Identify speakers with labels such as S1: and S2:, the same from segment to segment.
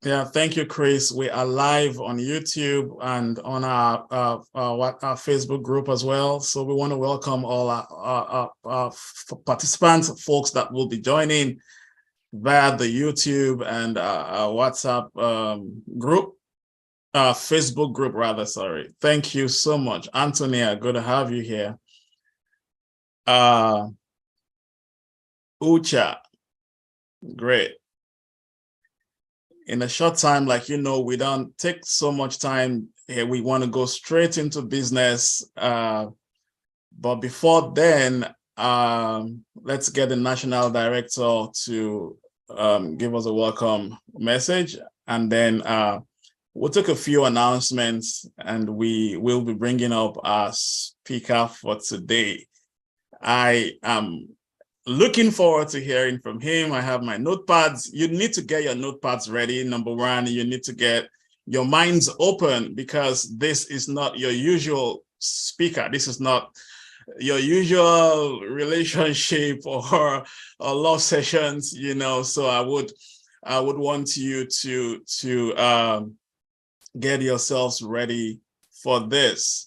S1: Yeah, thank you, Chris. We are live on YouTube and on our Facebook group as well. So we want to welcome all our participants, folks that will be joining via the YouTube and our WhatsApp group, Facebook group rather, sorry. Thank you so much. Antonia, good to have you here. Ucha, great. In a short time, like, we don't take so much time here. We want to go straight into business. But before then, let's get the national director to give us a welcome message. And then we'll take a few announcements and we will be bringing up our speaker for today. I am looking forward to hearing from him. I have my notepads. You need to get your notepads ready. Number one, you need to get your minds open because this is not your usual speaker. This is not your usual relationship or love sessions, So I would want you to get yourselves ready for this.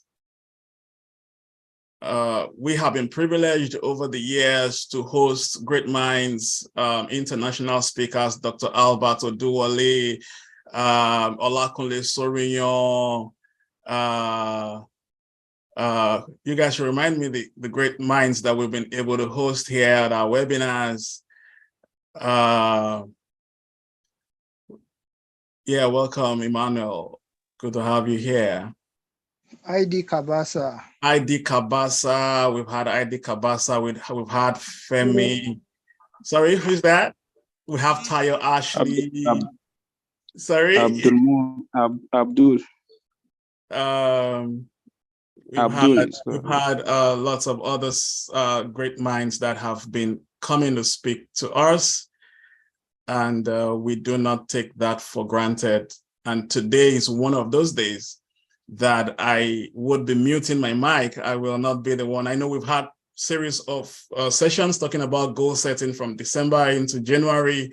S1: We have been privileged over the years to host great minds, international speakers, Dr. Albert Oduwole, Olakunle Sorignon. You guys should remind me the great minds that we've been able to host here at our webinars. Yeah, welcome, Emmanuel. Good to have you here.
S2: ID Kabasa.
S1: ID Kabasa. We've had ID Kabasa. We've had Femi. Sorry, who's that? We have Tayo Ashley. Sorry?
S3: Abdul.
S1: We've had lots of other great minds that have been coming to speak to us. And we do not take that for granted. And today is one of those days that I would be muting my mic. I will not be the one. I know we've had series of sessions talking about goal setting from December into January.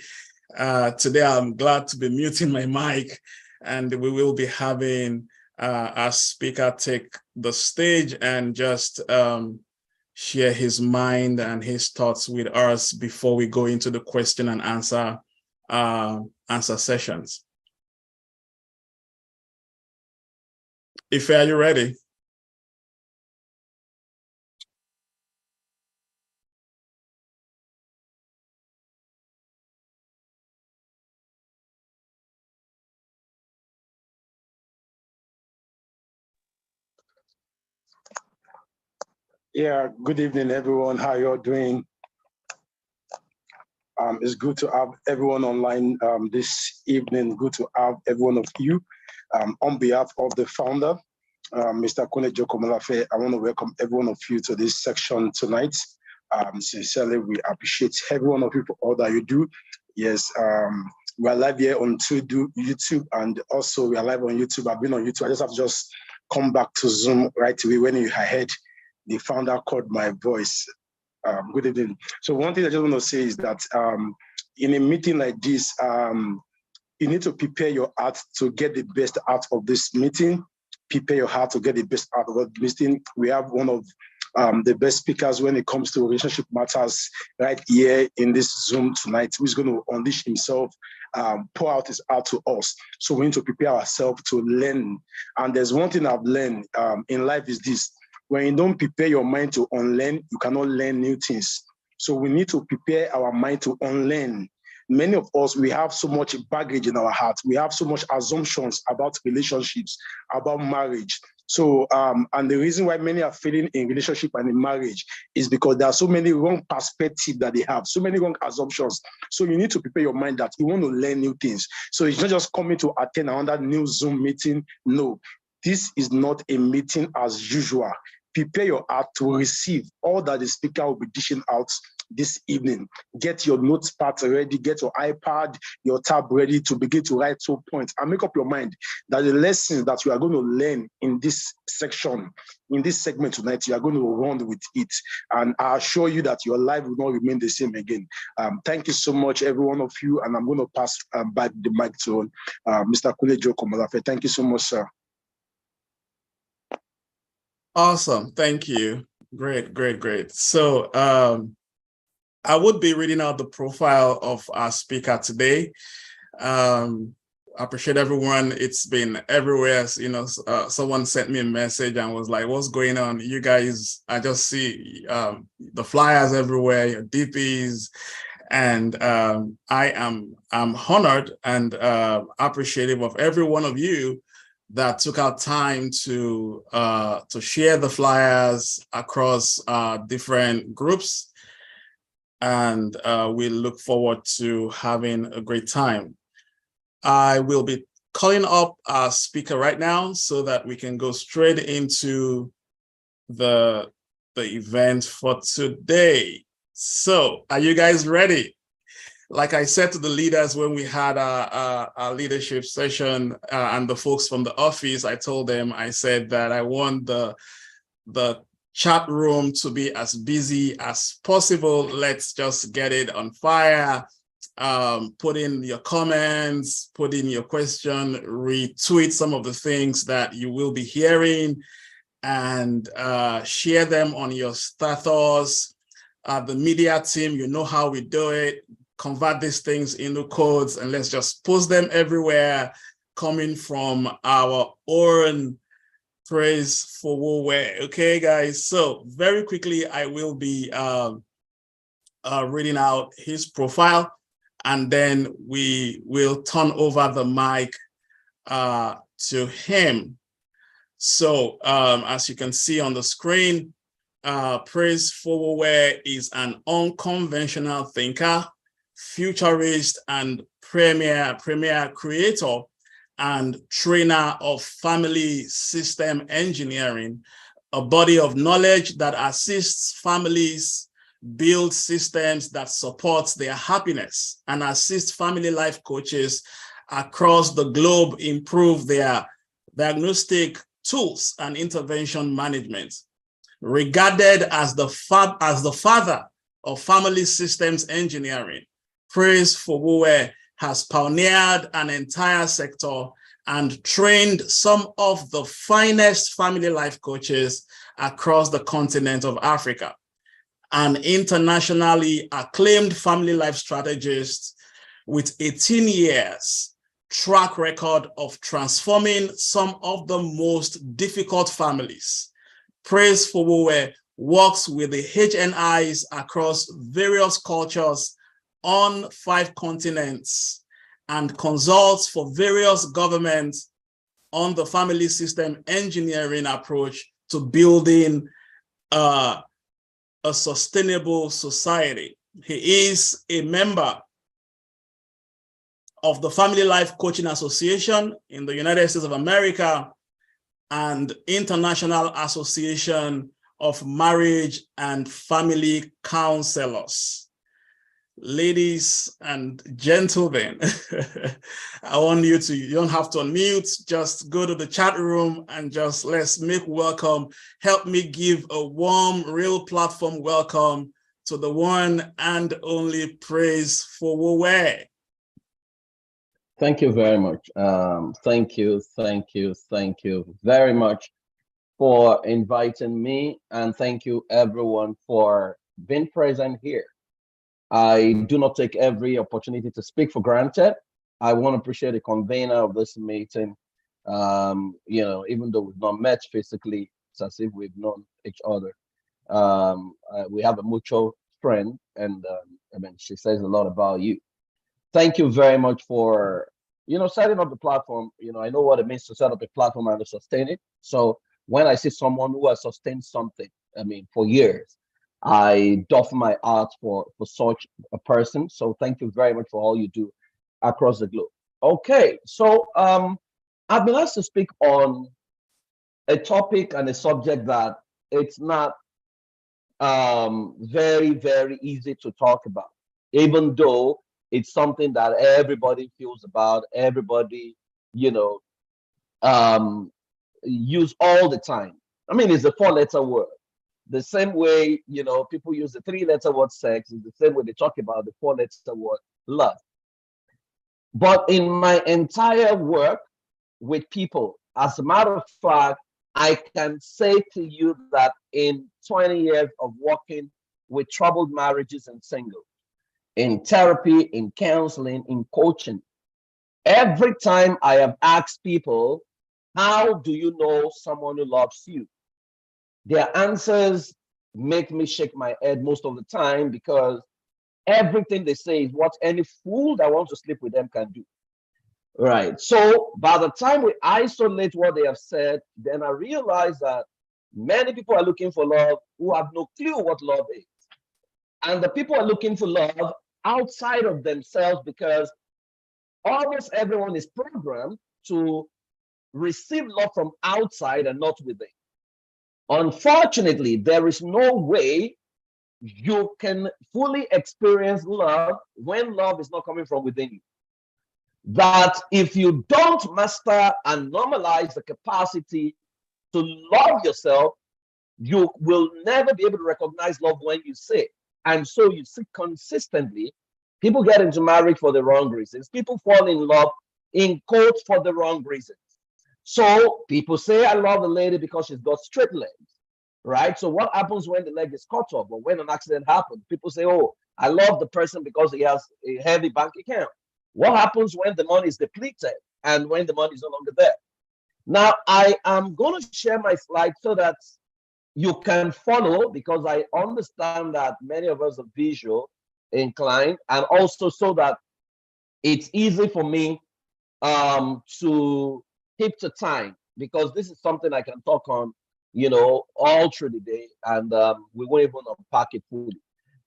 S1: Today, I'm glad to be muting my mic, and we will be having our speaker take the stage and just share his mind and his thoughts with us before we go into the question and answer sessions. Ife, are you ready?
S4: Yeah, good evening, everyone. How you're doing? It's good to have everyone online this evening. Good to have every one of you. On behalf of the founder, Mr. Kunle Jokomolafe, I want to welcome every one of you to this section tonight. Sincerely, we appreciate every one of you for all that you do. Yes, we're live here on YouTube, and also we are live on YouTube. I've been on YouTube. I just have to come back to Zoom right away when you heard the founder called my voice. Good evening. So one thing I just want to say is that in a meeting like this, you need to prepare your heart to get the best out of this meeting. Prepare your heart to get the best out of this meeting. We have one of the best speakers when it comes to relationship matters right here in this Zoom tonight, who's going to unleash himself, pour out his heart to us. So we need to prepare ourselves to learn. And there's one thing I've learned in life is this: when you don't prepare your mind to unlearn, you cannot learn new things. So we need to prepare our mind to unlearn. Many of us, we have so much baggage in our heart. We have so much assumptions about relationships, about marriage. So, and the reason why many are failing in relationship and in marriage is because there are so many wrong perspectives that they have, so many wrong assumptions. So you need to prepare your mind that you want to learn new things. So it's not just coming to attend another new Zoom meeting. No, this is not a meeting as usual. Prepare your heart to receive all that the speaker will be dishing out this evening. Get your notepad ready, get your iPad, your tab ready to begin to write 2 points and make up your mind that the lessons that you are going to learn in this section, in this segment tonight, you are going to run with it. And I assure you that your life will not remain the same again. Thank you so much, every one of you. And I'm going to pass back the mic to Mr. Kunle Joko Omolafe. Thank you so much, sir.
S1: Awesome. Thank you. Great, great, great. So I would be reading out the profile of our speaker today. I appreciate everyone. It's been everywhere. You know, someone sent me a message and was like, what's going on? You guys, I just see the flyers everywhere, your DPs. And I'm honored and appreciative of every one of you that took out time to share the flyers across different groups. And we look forward to having a great time. I will be calling up our speaker right now so that we can go straight into the event for today. So, are you guys ready? Like I said to the leaders when we had our leadership session and the folks from the office, I told them, I said that I want the chat room to be as busy as possible. Let's just get it on fire. Put in your comments, put in your question, retweet some of the things that you will be hearing, and share them on your status. The media team, you know how we do it. Convert these things into codes and let's just post them everywhere, coming from our own Praise Fowowe. Okay, guys. So very quickly, I will be reading out his profile, and then we will turn over the mic to him. So as you can see on the screen, Praise Fowowe is an unconventional thinker, futurist, and premier creator and trainer of family system engineering, a body of knowledge that assists families build systems that support their happiness and assist family life coaches across the globe improve their diagnostic tools and intervention management. Regarded as the father of family systems engineering, Praise Fowowe has pioneered an entire sector and trained some of the finest family life coaches across the continent of Africa. An internationally acclaimed family life strategist with 18 years track record of transforming some of the most difficult families. Praise Fowowe works with the HNIs across various cultures on 5 continents and consults for various governments on the family system engineering approach to building a sustainable society. He is a member of the Family Life Coaching Association in the United States of America and International Association of Marriage and Family Counselors. Ladies and gentlemen, I want you don't have to unmute, just go to the chat room and just let's make welcome. Help me give a warm, real platform welcome to the one and only Praise Fowowe.
S5: Thank you very much. Thank you very much for inviting me, and thank you everyone for being present here. I do not take every opportunity to speak for granted. I want to appreciate the convener of this meeting. You know, even though we've not met physically, it's as if we've known each other. We have a mutual friend, and I mean, she says a lot about you. Thank you very much for, you know, setting up the platform. You know, I know what it means to set up a platform and to sustain it. So when I see someone who has sustained something, I mean, for years, I doff my art for such a person. So thank you very much for all you do across the globe. Okay, so I've been asked to speak on a topic and a subject that it's not very, very easy to talk about, even though it's something that everybody feels about, everybody, you know, use all the time. I mean, it's a 4-letter word. The same way, you know, people use the 3-letter word sex, is the same way they talk about the 4-letter word love. But in my entire work with people, as a matter of fact, I can say to you that in 20 years of working with troubled marriages and singles, in therapy, in counseling, in coaching, every time I have asked people, how do you know someone who loves you? Their answers make me shake my head most of the time, because everything they say is what any fool that wants to sleep with them can do. Right. So by the time we isolate what they have said, then I realize that many people are looking for love who have no clue what love is. And the people are looking for love outside of themselves, because almost everyone is programmed to receive love from outside and not within. Unfortunately, there is no way you can fully experience love when love is not coming from within you. That if you don't master and normalize the capacity to love yourself, you will never be able to recognize love when you see it. And so you see consistently, people get into marriage for the wrong reasons. People fall in love, in quotes, for the wrong reasons. So people say, I love a lady because she's got straight legs, right? So what happens when the leg is cut off or when an accident happens? People say, oh, I love the person because he has a heavy bank account. What happens when the money is depleted and when the money is no longer there? Now, I am going to share my slide so that you can follow, because I understand that many of us are visual inclined, and also so that it's easy for me to keep to time, because this is something I can talk on, you know, all through the day, and we won't even unpack it fully.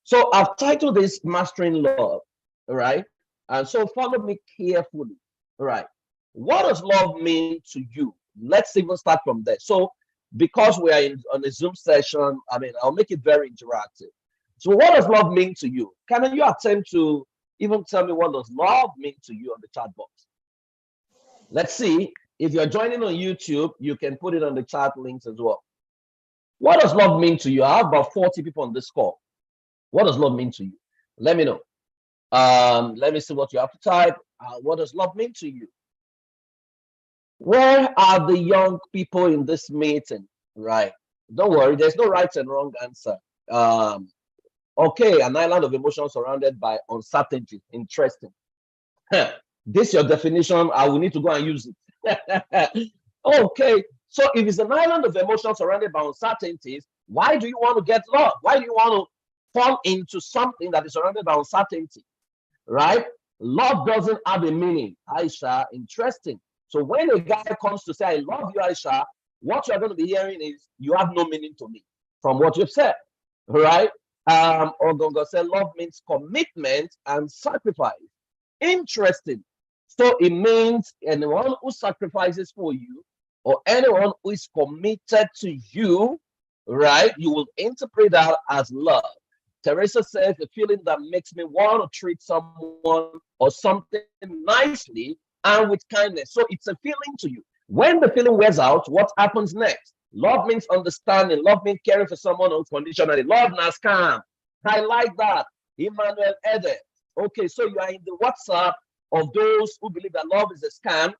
S5: So I've titled this Mastering Love, all right? And so follow me carefully, all right? What does love mean to you? Let's even start from there. So because we are on a Zoom session, I mean, I'll make it very interactive. So what does love mean to you? Can you attempt to even tell me what does love mean to you on the chat box? Let's see. If you're joining on YouTube, you can put it on the chat links as well. What does love mean to you? I have about 40 people on this call. What does love mean to you? Let me know. Let me see what you have to type. What does love mean to you? Where are the young people in this meeting? Right. Don't worry, there's no right and wrong answer. Okay, an island of emotions surrounded by uncertainty. Interesting. This is your definition. I will need to go and use it. Okay, so if it's an island of emotions surrounded by uncertainties, why do you want to get love? Why do you want to fall into something that is surrounded by uncertainty? Right? Love doesn't have a meaning. Aisha, interesting. So when a guy comes to say, I love you, Aisha, what you're going to be hearing is, you have no meaning to me from what you've said, right? Ogongo said, love means commitment and sacrifice. Interesting. So it means anyone who sacrifices for you, or anyone who is committed to you, right? You will interpret that as love. Teresa says, the feeling that makes me want to treat someone or something nicely and with kindness. So it's a feeling to you. When the feeling wears out, what happens next? Love means understanding. Love means caring for someone unconditionally. Love na scam. I like that. Emmanuel Ede. Okay, so you are in the WhatsApp of those who believe that love is a scam.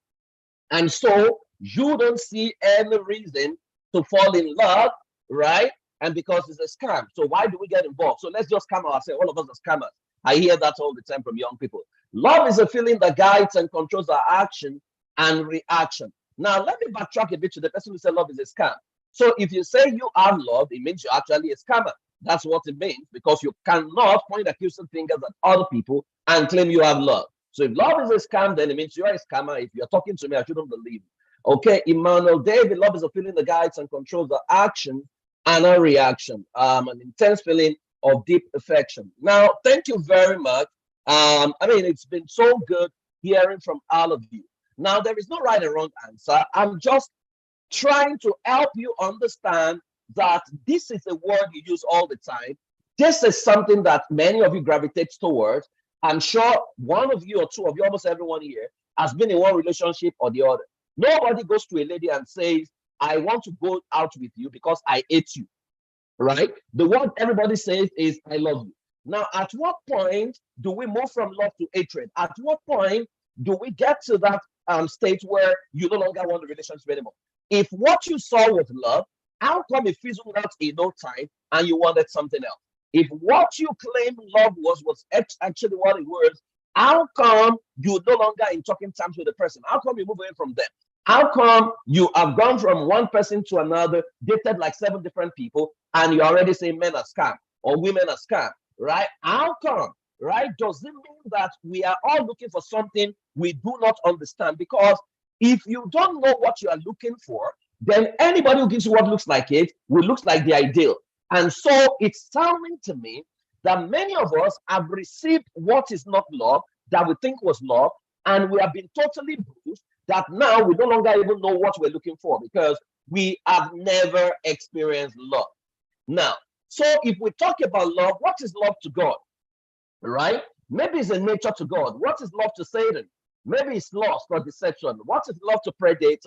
S5: And so you don't see any reason to fall in love, right? And because it's a scam. So why do we get involved? So let's just scam ourselves. All of us are scammers. I hear that all the time from young people. Love is a feeling that guides and controls our action and reaction. Now, let me backtrack a bit to the person who said love is a scam. So if you say you have love, it means you're actually a scammer. That's what it means, because you cannot point accusing fingers at other people and claim you have love. So if love is a scam, then it means you're a scammer. If you're talking to me, I shouldn't believe you. Okay, Emmanuel David, love is a feeling that guides and controls the action and a reaction, an intense feeling of deep affection. Now, thank you very much. I mean, it's been so good hearing from all of you. Now, there is no right and wrong answer. I'm just trying to help you understand that this is a word you use all the time. This is something that many of you gravitate towards. I'm sure one of you or two of you, almost everyone here, has been in one relationship or the other. Nobody goes to a lady and says, I want to go out with you because I hate you, right? The word everybody says is, I love you. Now, at what point do we move from love to hatred? At what point do we get to that state where you no longer want the relationship anymore? If what you saw was love, how come it fizzled out in no time and you wanted something else? If what you claim love was actually what it was, how come you no longer in talking terms with the person? How come you move away from them? How come you have gone from one person to another, dated like 7 different people, and you already say men are scam or women are scam, right? How come, right? Does it mean that we are all looking for something we do not understand? Because if you don't know what you are looking for, then anybody who gives you what looks like it will look like the ideal. And so it's sounding to me that many of us have received what is not love, that we think was love, and we have been totally bruised, that now we no longer even know what we're looking for because we have never experienced love. Now, so if we talk about love, what is love to God, right? Maybe it's a nature to God. What is love to Satan? Maybe it's lust or deception. What is love to predators?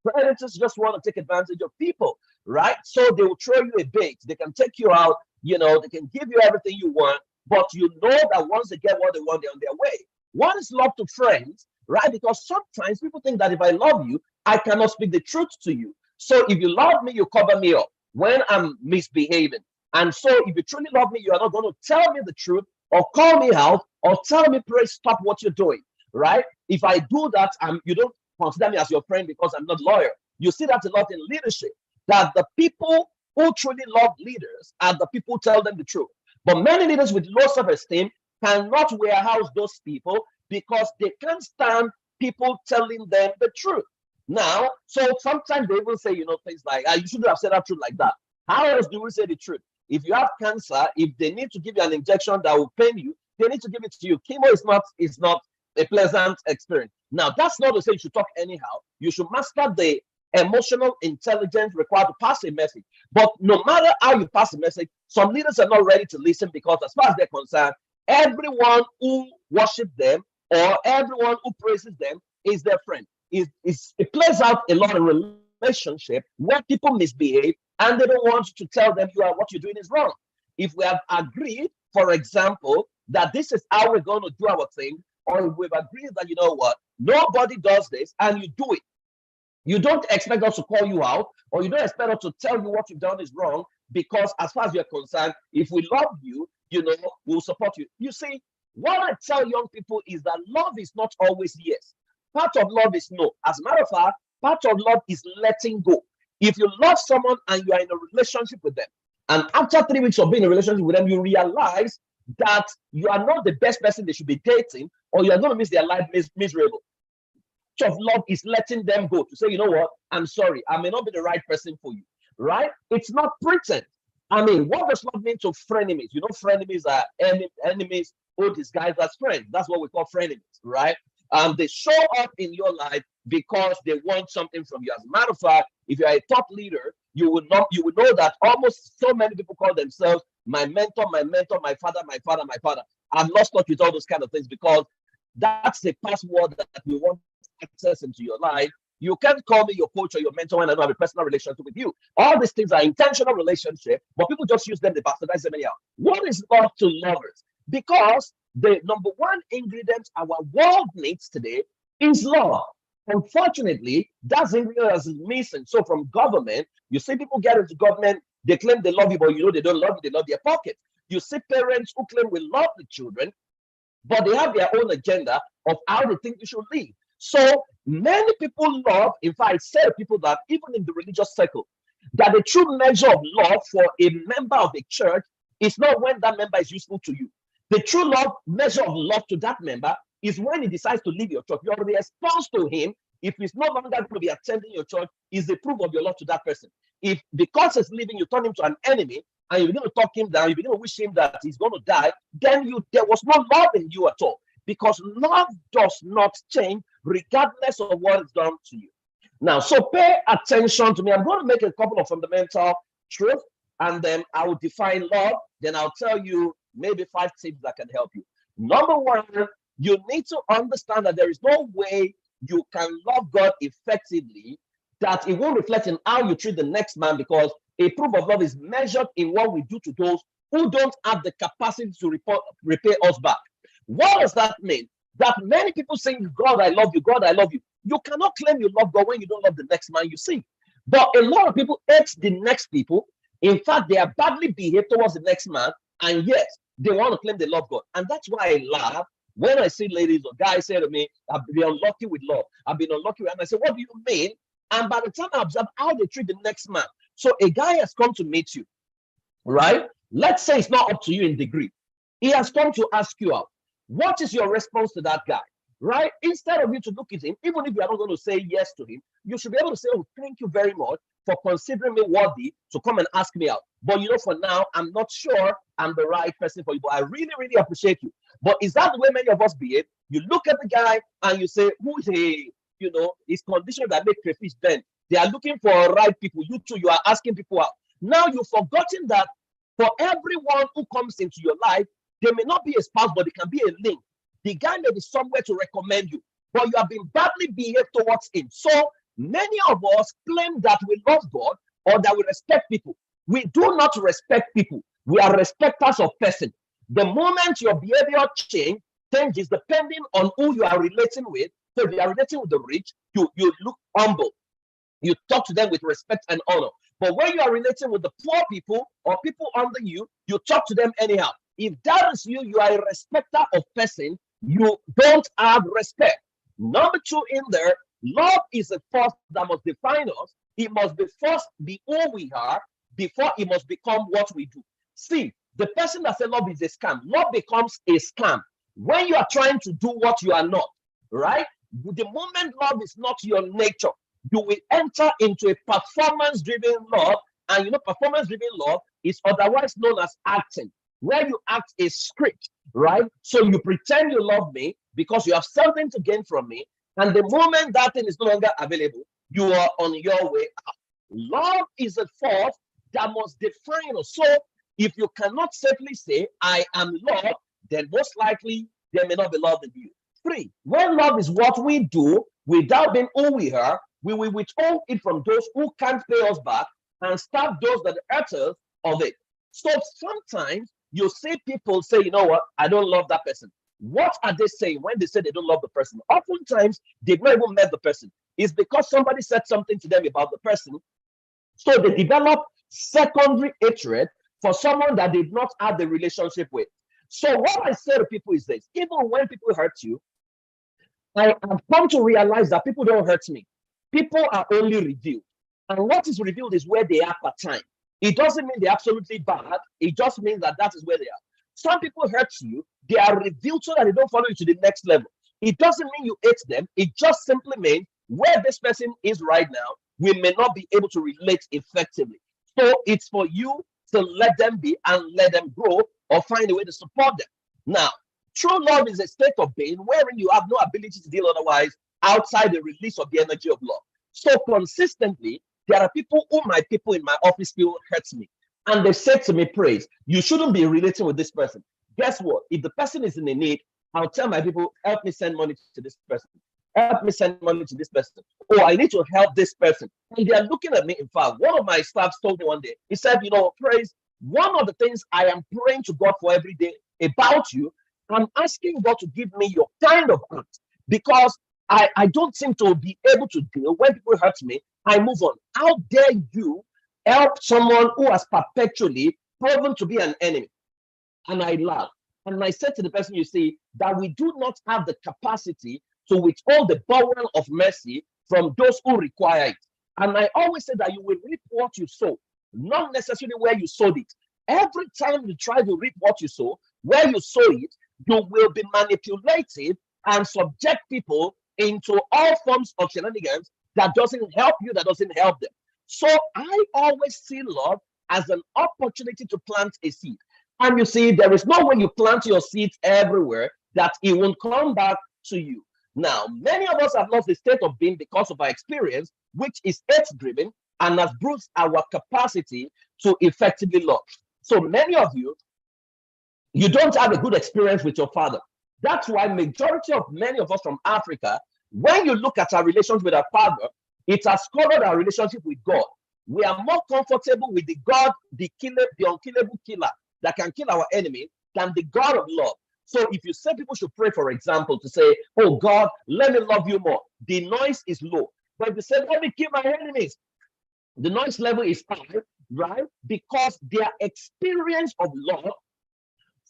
S5: Predators just want to take advantage of people, right? So they will throw you a bait. They can take you out, you know, they can give you everything you want, but you know that once they get what they want, they're on their way. What is love to friends, right? Because sometimes people think that if I love you, I cannot speak the truth to you. So if you love me, you cover me up when I'm misbehaving. And so if you truly love me, you are not going to tell me the truth or call me out or tell me, please stop what you're doing, right? If I do that, you don't consider me as your friend because I'm not loyal. You see that a lot in leadership, that the people who truly love leaders are the people who tell them the truth. But many leaders with low self-esteem cannot warehouse those people because they can't stand people telling them the truth. Now, so sometimes they will say, you know, things like, you shouldn't have said that truth like that. How else do we say the truth? If you have cancer, if they need to give you an injection that will pain you, they need to give it to you. Chemo is not a pleasant experience. Now, that's not to say you should talk anyhow. You should master the emotional intelligence required to pass a message. But no matter how you pass a message, some leaders are not ready to listen because as far as they're concerned, everyone who worships them or everyone who praises them is their friend. It plays out a lot of relationship where people misbehave and they don't want you to tell them what you're doing is wrong. If we have agreed, for example, that this is how we're going to do our thing, or if we've agreed that, you know what, nobody does this and you do it. You don't expect us to call you out, or you don't expect us to tell you what you've done is wrong, because as far as you're concerned, if we love you, you know, we'll support you. You see, what I tell young people is that love is not always yes. Part of love is no. As a matter of fact, part of love is letting go. If you love someone and you are in a relationship with them, and after 3 weeks of being in a relationship with them, you realize that you are not the best person they should be dating, or you are going to miss their life miserable. Of love is letting them go, to say, you know what, I'm sorry, I may not be the right person for you, right? It's not pretend. I mean, what does love mean to frenemies? You know, frenemies are enemies who disguise as friends. That's what we call frenemies, right? They show up in your life because they want something from you. As a matter of fact, if you are a top leader, you would know that almost so many people call themselves my mentor, my father, my father, my father. I've lost touch with all those kind of things because that's the password that we want access into your life. You can't call me your coach or your mentor when I don't have a personal relationship with you. All these things are intentional relationship, but people just use them, they bastardize them anyhow. What is love to lovers? Because the number one ingredient our world needs today is love. Unfortunately, that's ingredient that is missing. So from government, you see people get into government, they claim they love you, but you know they don't love you, they love their pocket. You see parents who claim we love the children, but they have their own agenda of how they think we should live. So many people love, in fact, I say people that even in the religious circle, that the true measure of love for a member of a church is not when that member is useful to you. The true measure of love to that member is when he decides to leave your church. Your response to him, if he's no longer going to be attending your church, is the proof of your love to that person. If because he's leaving, you turn him to an enemy, and you're going to talk him down, you're going to wish him that he's going to die, then there was no love in you at all. Because love does not change regardless of what is done to you. Now, so pay attention to me. I'm going to make a couple of fundamental truth, and then I will define love. Then I'll tell you maybe 5 tips that can help you. Number one, you need to understand that there is no way you can love God effectively that it won't reflect in how you treat the next man, because a proof of love is measured in what we do to those who don't have the capacity to repay us back. What does that mean? That many people saying, God, I love you, God, I love you. You cannot claim you love God when you don't love the next man you see. But a lot of people hate the next people. In fact, they are badly behaved towards the next man, and yet they want to claim they love God. And that's why I laugh when I see ladies or guys say to me, I've been unlucky with love. I've been unlucky with, and I say, what do you mean? And by the time I observe how they treat the next man, so a guy has come to meet you, right? Let's say it's not up to you in degree. He has come to ask you out. What is your response to that guy, right? Instead of you to look at him, even if you are not going to say yes to him, you should be able to say, oh, thank you very much for considering me worthy to come and ask me out. But you know, for now, I'm not sure I'm the right person for you, but I really, really appreciate you. But is that the way many of us behave? You look at the guy and you say, who is he? You know, his condition that make crayfish bend. They are looking for right people. You too, you are asking people out. Now you've forgotten that for everyone who comes into your life, there may not be a spouse, but it can be a link. The guy may be somewhere to recommend you, but you have been badly behaved towards him. So many of us claim that we love God or that we respect people. We do not respect people. We are respecters of person. The moment your behavior changes depending on who you are relating with. So if you are relating with the rich, you look humble. You talk to them with respect and honor. But when you are relating with the poor people or people under you, you talk to them anyhow. If that is you, you are a respecter of person. You don't have respect. Number 2 in there, love is a force that must define us. It must be first be who we are before it must become what we do. See, the person that says love is a scam, love becomes a scam when you are trying to do what you are not, right? The moment love is not your nature, you will enter into a performance-driven love. And you know, performance-driven love is otherwise known as acting, where you act a script, right? So you pretend you love me because you have something to gain from me. And the moment that thing is no longer available, you are on your way out. Love is a force that must define us. So if you cannot safely say, I am loved, then most likely there may not be love in you. 3, when love is what we do without being who we are, we will withhold it from those who can't pay us back and stop those that hurt us of it. So sometimes you see people say, you know what, I don't love that person. What are they saying when they say they don't love the person? Oftentimes, they've not even met the person. It's because somebody said something to them about the person. So they develop secondary hatred for someone that they did not have the relationship with. So what I say to people is this: even when people hurt you, I have come to realize that people don't hurt me. People are only revealed. And what is revealed is where they are per time. It doesn't mean they're absolutely bad. It just means that that is where they are. Some people hurt you. They are revealed so that they don't follow you to the next level. It doesn't mean you hate them. It just simply means where this person is right now, we may not be able to relate effectively. So it's for you to let them be and let them grow, or find a way to support them. Now, true love is a state of being wherein you have no ability to deal otherwise outside the release of the energy of love. So consistently, there are people who my people in my office feel hurts me. And they said to me, Praise, you shouldn't be relating with this person. Guess what? If the person is in a need, I'll tell my people, help me send money to this person. Help me send money to this person. Oh, I need to help this person. And they are looking at me. In fact, one of my staff told me one day, he said, you know, Praise, one of the things I am praying to God for every day about you, I'm asking God to give me your kind of heart, because I don't seem to be able to deal when people hurt me. I move on. How dare you help someone who has perpetually proven to be an enemy? And I laugh. And I said to the person, you see, that we do not have the capacity to withhold the burden of mercy from those who require it. And I always say that you will reap what you sow, not necessarily where you sowed it. Every time you try to reap what you sow, where you sow it, you will be manipulated and subject people into all forms of shenanigans that doesn't help you, that doesn't help them. So I always see love as an opportunity to plant a seed. And you see, there is no way you plant your seeds everywhere that it won't come back to you. Now, many of us have lost the state of being because of our experience, which is hate-driven, and has bruised our capacity to effectively love. So many of you, you don't have a good experience with your father. That's why majority of many of us from Africa, when you look at our relations with our father, it has colored our relationship with God. We are more comfortable with the God, the unkillable killer that can kill our enemy, than the God of love. So if you say people should pray, for example, to say, oh God, let me love you more, the noise is low. But if you say, let me kill my enemies, the noise level is high, right? Because their experience of love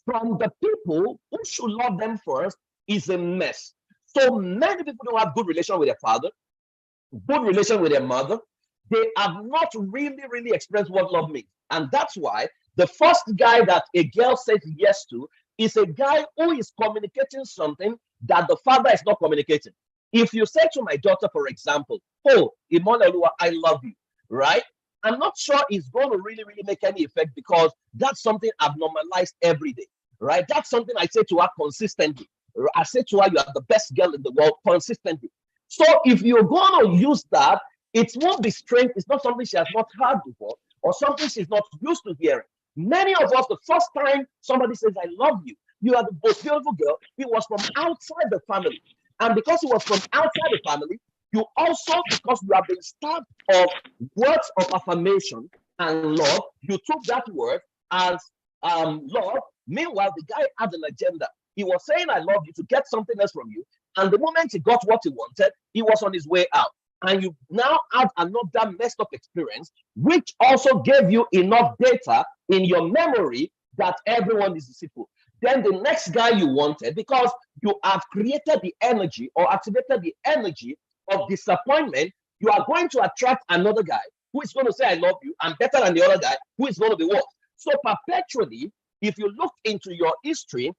S5: from the people who should love them first is a mess. So many people don't have good relation with their father, good relation with their mother. They have not really experienced what love means. And that's why the first guy that a girl says yes to is a guy who is communicating something that the father is not communicating. If you say to my daughter, for example, oh, Imonelua, I love you, right? I'm not sure it's going to really make any effect, because that's something I've normalized every day, right? That's something I say to her consistently. I say to her, you are the best girl in the world, consistently. So if you're going to use that, it won't be strange. It's not something she has not heard before, or something she's not used to hearing. Many of us, the first time somebody says, I love you, you are the most beautiful girl, it was from outside the family. And because it was from outside the family, you also, because you have been starved of words of affirmation and love, you took that word as love. Meanwhile, the guy had an agenda. He was saying, I love you, to get something else from you. And the moment he got what he wanted, he was on his way out. And you now have another messed up experience, which also gave you enough data in your memory that everyone is deceitful. Then the next guy you wanted, because you have created the energy or activated the energy of disappointment, you are going to attract another guy who is going to say, I love you, and better than the other guy, who is going to be worse. So perpetually, if you look into your history,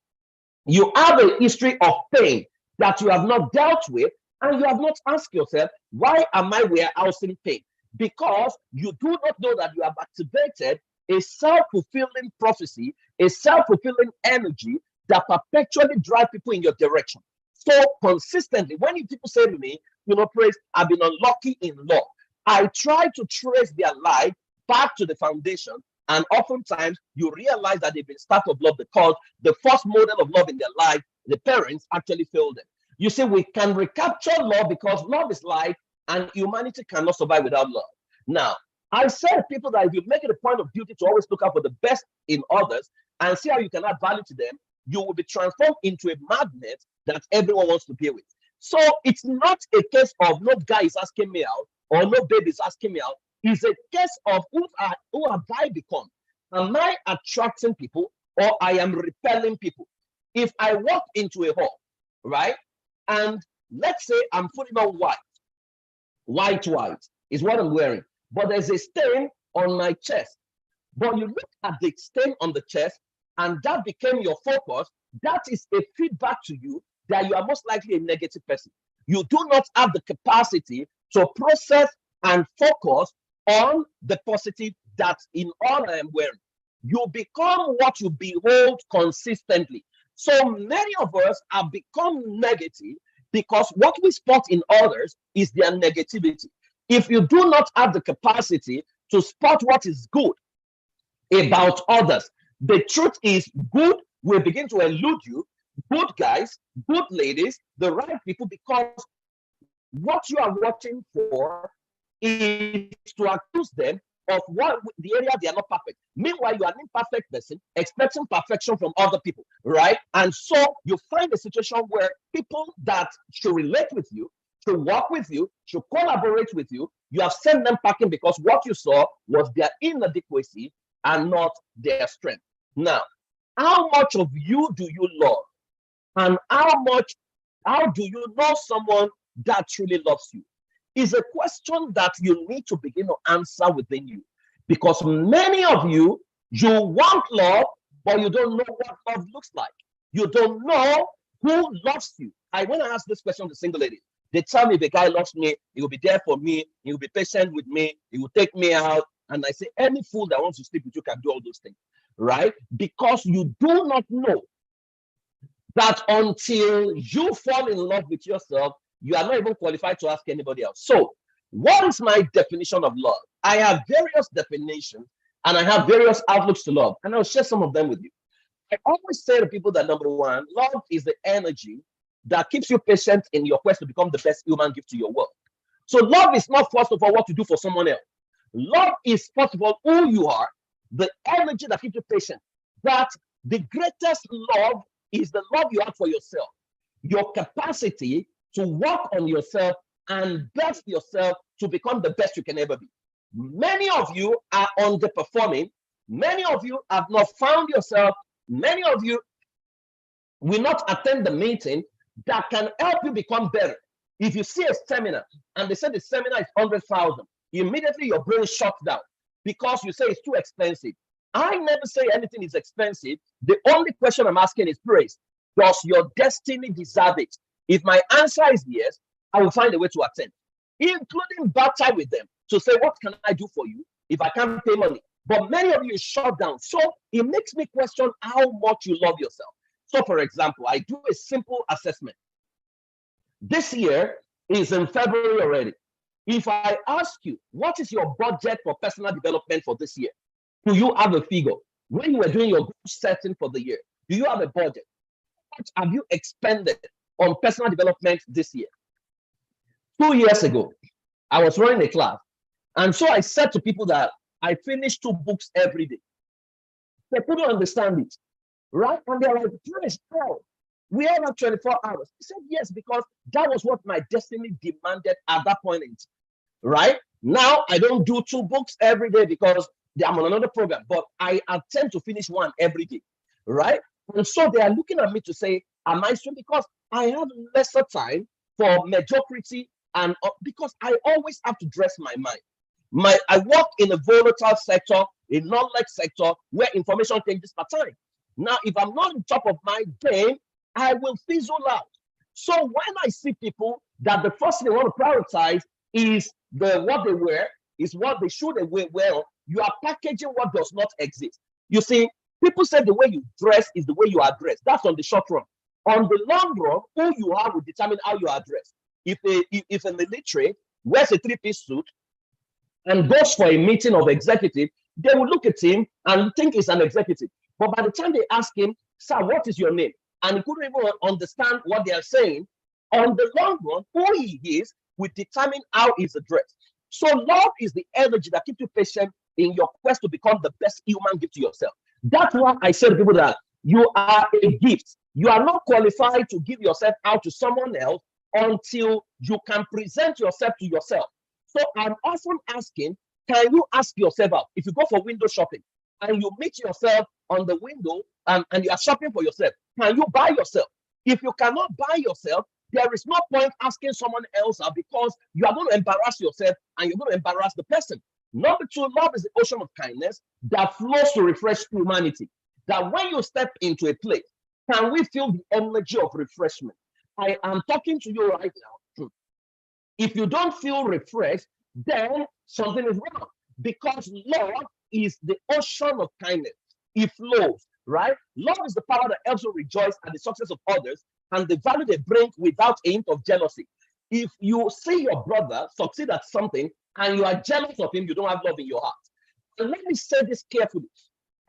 S5: you have a history of pain that you have not dealt with, and you have not asked yourself, why am I warehousing pain? Because you do not know that you have activated a self-fulfilling prophecy, a self-fulfilling energy that perpetually drive people in your direction. So consistently, when people say to me, Praise, I've been unlucky in love, I try to trace their life back to the foundation. And oftentimes you realize that they've been starved of love because the first model of love in their life, the parents, actually failed them. You see, we can recapture love because love is life, and humanity cannot survive without love. Now, I said people that if you make it a point of duty to always look out for the best in others and see how you can add value to them, you will be transformed into a magnet that everyone wants to be with. So it's not a case of no guy is asking me out or no baby is asking me out. It's a case of who have I become? Am I attracting people or I am repelling people? If I walk into a hall, right, and let's say I'm putting on white is what I'm wearing, but there's a stain on my chest. But you look at the stain on the chest and that became your focus, that is a feedback to you that you are most likely a negative person. You do not have the capacity to process and focus on the positive that in all I am wearing. You become what you behold consistently. So many of us have become negative because what we spot in others is their negativity. If you do not have the capacity to spot what is good about others, the truth is good will begin to elude you. Good guys, good ladies, the right people, because what you are watching for is to accuse them of what the area they are not perfect. Meanwhile, you are an imperfect person expecting perfection from other people, right? And so you find a situation where people that should relate with you, should work with you, should collaborate with you, you have sent them packing because what you saw was their inadequacy and not their strength. Now, how much of you do you love? And how do you know someone that truly loves you? Is a question that you need to begin to answer within you. Because many of you, you want love, but you don't know what love looks like. You don't know who loves you. When I ask this question to single ladies, they tell me if a guy loves me, he will be there for me, he will be patient with me, he will take me out. And I say, any fool that wants to sleep with you can do all those things, right? Because you do not know that until you fall in love with yourself, you are not even qualified to ask anybody else. So, what is my definition of love? I have various definitions and I have various outlooks to love, and I'll share some of them with you. I always say to people that number one, love is the energy that keeps you patient in your quest to become the best human gift to your world. So love is not first of all what to do for someone else. Love is first of all who you are, the energy that keeps you patient. That the greatest love is the love you have for yourself, your capacity to work on yourself and best yourself to become the best you can ever be. Many of you are underperforming. Many of you have not found yourself. Many of you will not attend the meeting that can help you become better. If you see a seminar and they say the seminar is 100,000, immediately your brain shuts down because you say it's too expensive. I never say anything is expensive. The only question I'm asking is, praise, does your destiny deserve it? If my answer is yes, I will find a way to attend, including battle with them to say, what can I do for you if I can't pay money? But many of you shut down. So it makes me question how much you love yourself. So for example, I do a simple assessment. This year is in February already. If I ask you, what is your budget for personal development for this year? Do you have a figure? When you were doing your goal setting for the year, do you have a budget? How much have you expended on personal development this year? 2 years ago, I was running a class. And so I said to people that I finish 2 books every day. They couldn't understand it, right? And they're like, Praise, how? We have 24 hours. I said, yes, because that was what my destiny demanded at that point in time, right? Now, I don't do 2 books every day because I'm on another program, but I attempt to finish 1 every day, right? And so they are looking at me to say, am I strong? Because I have lesser time for mediocrity and because I always have to dress my mind. I work in a volatile sector, a knowledge sector where information changes per time. Now, if I'm not on top of my game, I will fizzle out. So when I see people that the first thing they want to prioritize is what they wear, is what they should wear well, you are packaging what does not exist. You see, people say the way you dress is the way you are dressed. That's on the short run. On the long run, who you are will determine how you are dressed. If an illiterate wears a 3-piece suit and goes for a meeting of executive, they will look at him and think he's an executive. But by the time they ask him, sir, what is your name? And he couldn't even understand what they are saying. On the long run, who he is will determine how he's addressed. So love is the energy that keeps you patient in your quest to become the best human gift to yourself. That's why I say to people that you are a gift. You are not qualified to give yourself out to someone else until you can present yourself to yourself. So I'm often asking, can you ask yourself out? If you go for window shopping and you meet yourself on the window and you are shopping for yourself, can you buy yourself? If you cannot buy yourself, there is no point asking someone else out because you are going to embarrass yourself and you're going to embarrass the person. Number 2, love is the ocean of kindness that flows to refresh humanity. That when you step into a place, can we feel the energy of refreshment? I am talking to you right now. If you don't feel refreshed, then something is wrong because love is the ocean of kindness. It flows, right? Love is the power that helps you rejoice at the success of others and the value they bring without a hint of jealousy. If you see your brother succeed at something and you are jealous of him, you don't have love in your heart. And let me say this carefully.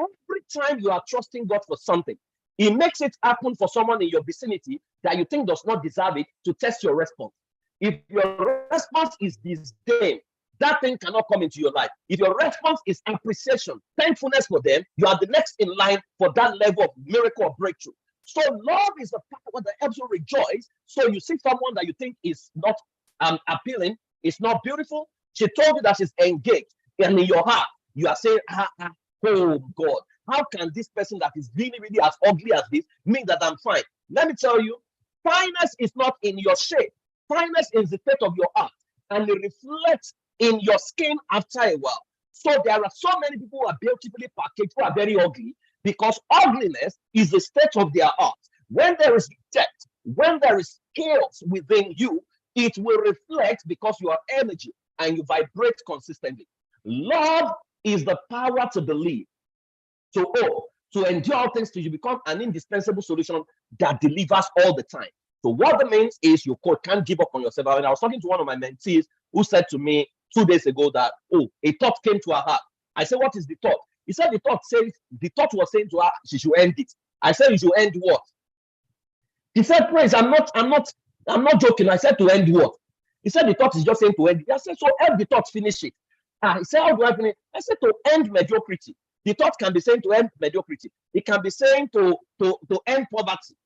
S5: Every time you are trusting God for something, He makes it happen for someone in your vicinity that you think does not deserve it to test your response. If your response is disdain, that thing cannot come into your life. If your response is appreciation, thankfulness for them, you are the next in line for that level of miracle or breakthrough. So love is the power that helps you rejoice. So you see someone that you think is not appealing, is not beautiful. She told you that she's engaged, and in your heart, you are saying, oh God, how can this person that is really, really as ugly as this mean that I'm fine? Let me tell you, fineness is not in your shape. Fineness is the state of your heart, and it reflects in your skin after a while. So there are so many people who are beautifully packaged who are very ugly because ugliness is the state of their heart. When there is depth, when there is chaos within you, it will reflect because you are energy and you vibrate consistently. Love is the power to believe, to hope, to endure all things till you become an indispensable solution that delivers all the time. So what that means is you can't give up on yourself. And I was talking to one of my mentees who said to me, 2 days ago that, oh, a thought came to her heart. I said, what is the thought? He said the thought was saying to her she should end it. I said, you should end what? He said, Praise, I'm not joking. I said, to end what? He said the thought is just saying to end it. I said, so end the thought, finish it. He said, how do I finish? I said, to end mediocrity. The thought can be saying to end mediocrity. It can be saying to end poverty.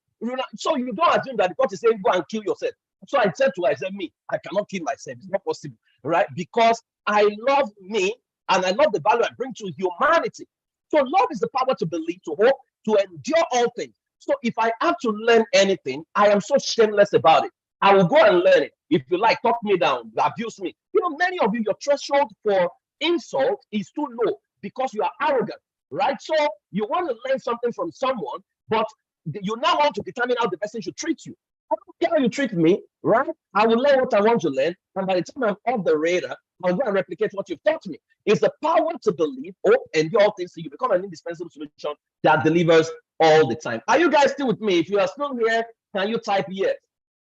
S5: So you don't assume that the thought is saying go and kill yourself. So I said to her, I said, me, I cannot kill myself. It's not possible, right? Because I love me and I love the value I bring to humanity. So love is the power to believe, to hope, to endure all things. So if I have to learn anything, I am so shameless about it. I will go and learn it. If you like, talk me down, abuse me. You know, many of you, your threshold for insult is too low because you are arrogant, right? So you want to learn something from someone, but you now want to determine how the person should treat you. I don't care how you treat me, right? I will learn what I want to learn, and by the time I'm off the radar, I'll go and replicate what you've taught me. It's the power to believe, hope, and all things, so you become an indispensable solution that delivers all the time. Are you guys still with me? If you are still here, can you type yes?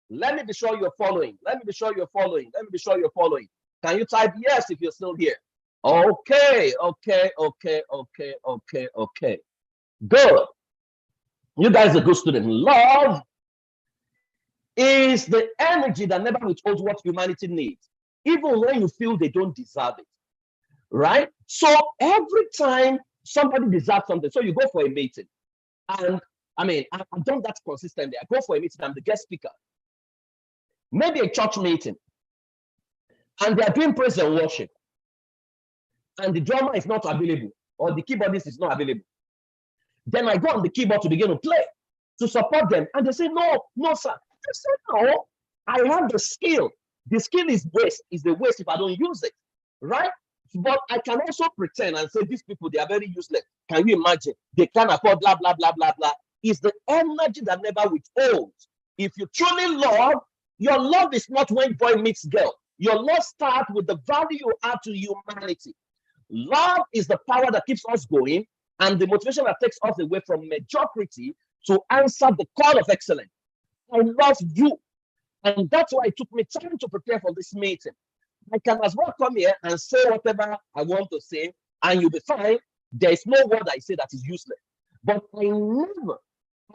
S5: Let me be sure you're following. Let me be sure you're following. Let me be sure you're following. Can you type yes if you're still here? Okay. Good. You guys are good students. Love is the energy that never withholds what humanity needs, even when you feel they don't deserve it, right? So every time somebody deserves something, so you go for a meeting, and I mean, I've done that consistently. I go for a meeting, I'm the guest speaker. Maybe a church meeting, and they are doing praise and worship, and the drummer is not available, or the keyboardist is not available. Then I go on the keyboard to begin to play, to support them, and they say, no, sir. I said, no, I have the skill. The skill is waste, is the waste if I don't use it, right? But I can also pretend and say, these people, they are very useless. Can you imagine? They can't afford blah, blah, blah, blah, blah. It's the energy that never withholds. If you truly love, your love is not when boy meets girl. Your love starts with the value you add to humanity. Love is the power that keeps us going and the motivation that takes us away from mediocrity to answer the call of excellence. I love you. And that's why it took me time to prepare for this meeting. I can as well come here and say whatever I want to say, and you'll be fine. There is no word I say that is useless. But I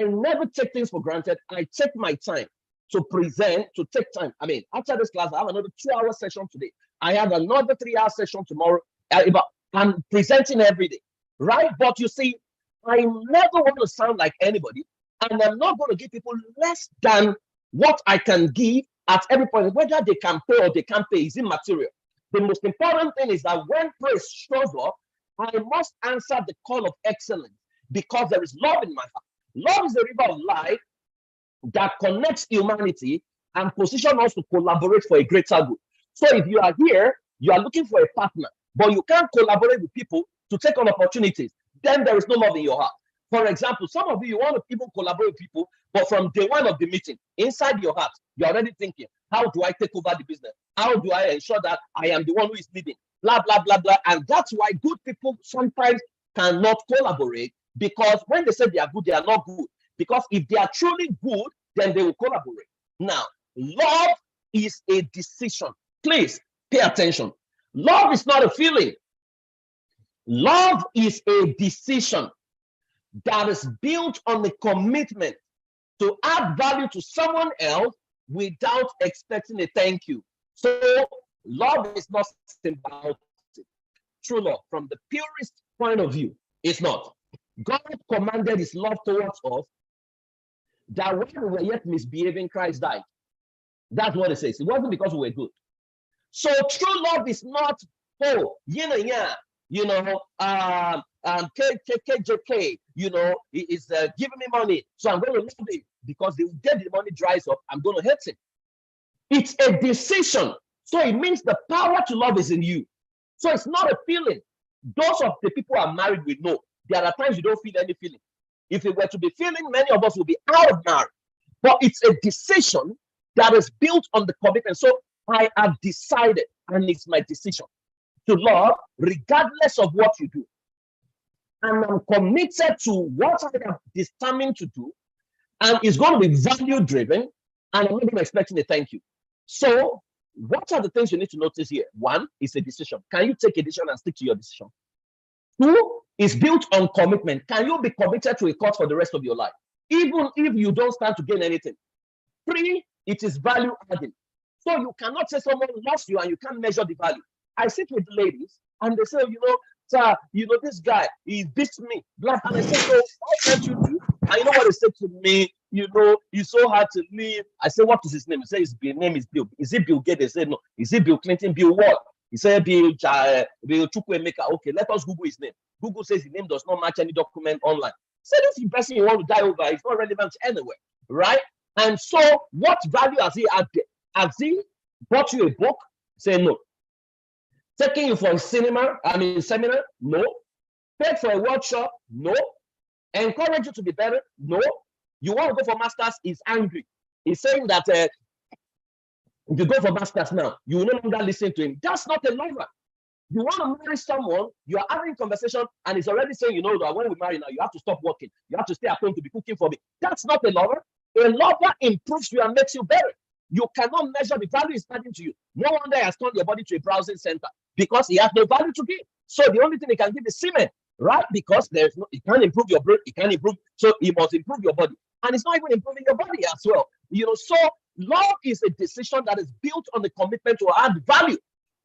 S5: never take things for granted. I take my time to present, to take time. I mean, after this class, I have another 2-hour session today. I have another 3-hour session tomorrow. I'm presenting every day, right? But you see, I never want to sound like anybody, and I'm not going to give people less than what I can give at every point. Whether they can pay or they can't pay is immaterial. The most important thing is that when praise shows up, I must answer the call of excellence because there is love in my heart. Love is the river of life that connects humanity and positions us to collaborate for a greater good. So if you are here, you are looking for a partner, but you can't collaborate with people to take on opportunities, then there is no love in your heart. For example, some of you want to even collaborate with people, but from day one of the meeting, inside your heart, you're already thinking, how do I take over the business? How do I ensure that I am the one who is leading? Blah, blah, blah, blah. And that's why good people sometimes cannot collaborate, because when they say they are good, they are not good. Because if they are truly good, then they will collaborate. Now, love is a decision. Please pay attention. Love is not a feeling. Love is a decision that is built on the commitment to add value to someone else without expecting a thank you. So love is not symbolic. True love, from the purest point of view, it's not. God commanded his love towards us that when we were yet misbehaving, Christ died. That's what it says. It wasn't because we were good. So true love is not, oh, KJK, is giving me money, so I'm going to love him, because the day the money dries up, I'm going to hate him. It's a decision. So it means the power to love is in you. So it's not a feeling. Those of the people who are married will know. There are times you don't feel any feeling. If it were to be feeling, many of us will be out of marriage. But it's a decision that is built on the commitment. So I have decided, and it's my decision, to love regardless of what you do. And I'm committed to what I am determined to do, and it's going to be value driven, and I'm not even expecting a thank you. So what are the things you need to notice here? One is a decision. Can you take a decision and stick to your decision? Two is built on commitment. Can you be committed to a cause for the rest of your life, even if you don't stand to gain anything? Three, it is value adding. So you cannot say someone lost you and you can't measure the value. I sit with ladies and they say, sir, this guy, he beats me. Blah. And I say, so why can't you do? And you know what they said to me? It's so hard to leave. I say, what is his name? He says, his name is Bill. Is it Bill Gates? They said, no. Is it Bill Clinton? Bill what? He said, Bill Chukwuemeka. Okay, let us Google his name. Google says his name does not match any document online. Say this is person you want to die over. It's not relevant anywhere, right? And so, what value has he added? Has he bought you a book? Say no. Taking you for a seminar? No. Paid for a workshop? No. Encourage you to be better? No. You want to go for masters? He's angry. He's saying that if you go for masters now, you will no longer listen to him. That's not a lover. You want to marry someone, you are having conversation, and he's already saying, that when we marry now, you have to stop working. You have to stay at home to be cooking for me. That's not a lover. A lover improves you and makes you better. You cannot measure the value he's adding to you. No wonder he has turned your body to a browsing center, because he has no value to give. So the only thing he can give is semen, right? Because he can't improve your brain, he can't improve, so he must improve your body. And it's not even improving your body as well. So love is a decision that is built on the commitment to add value.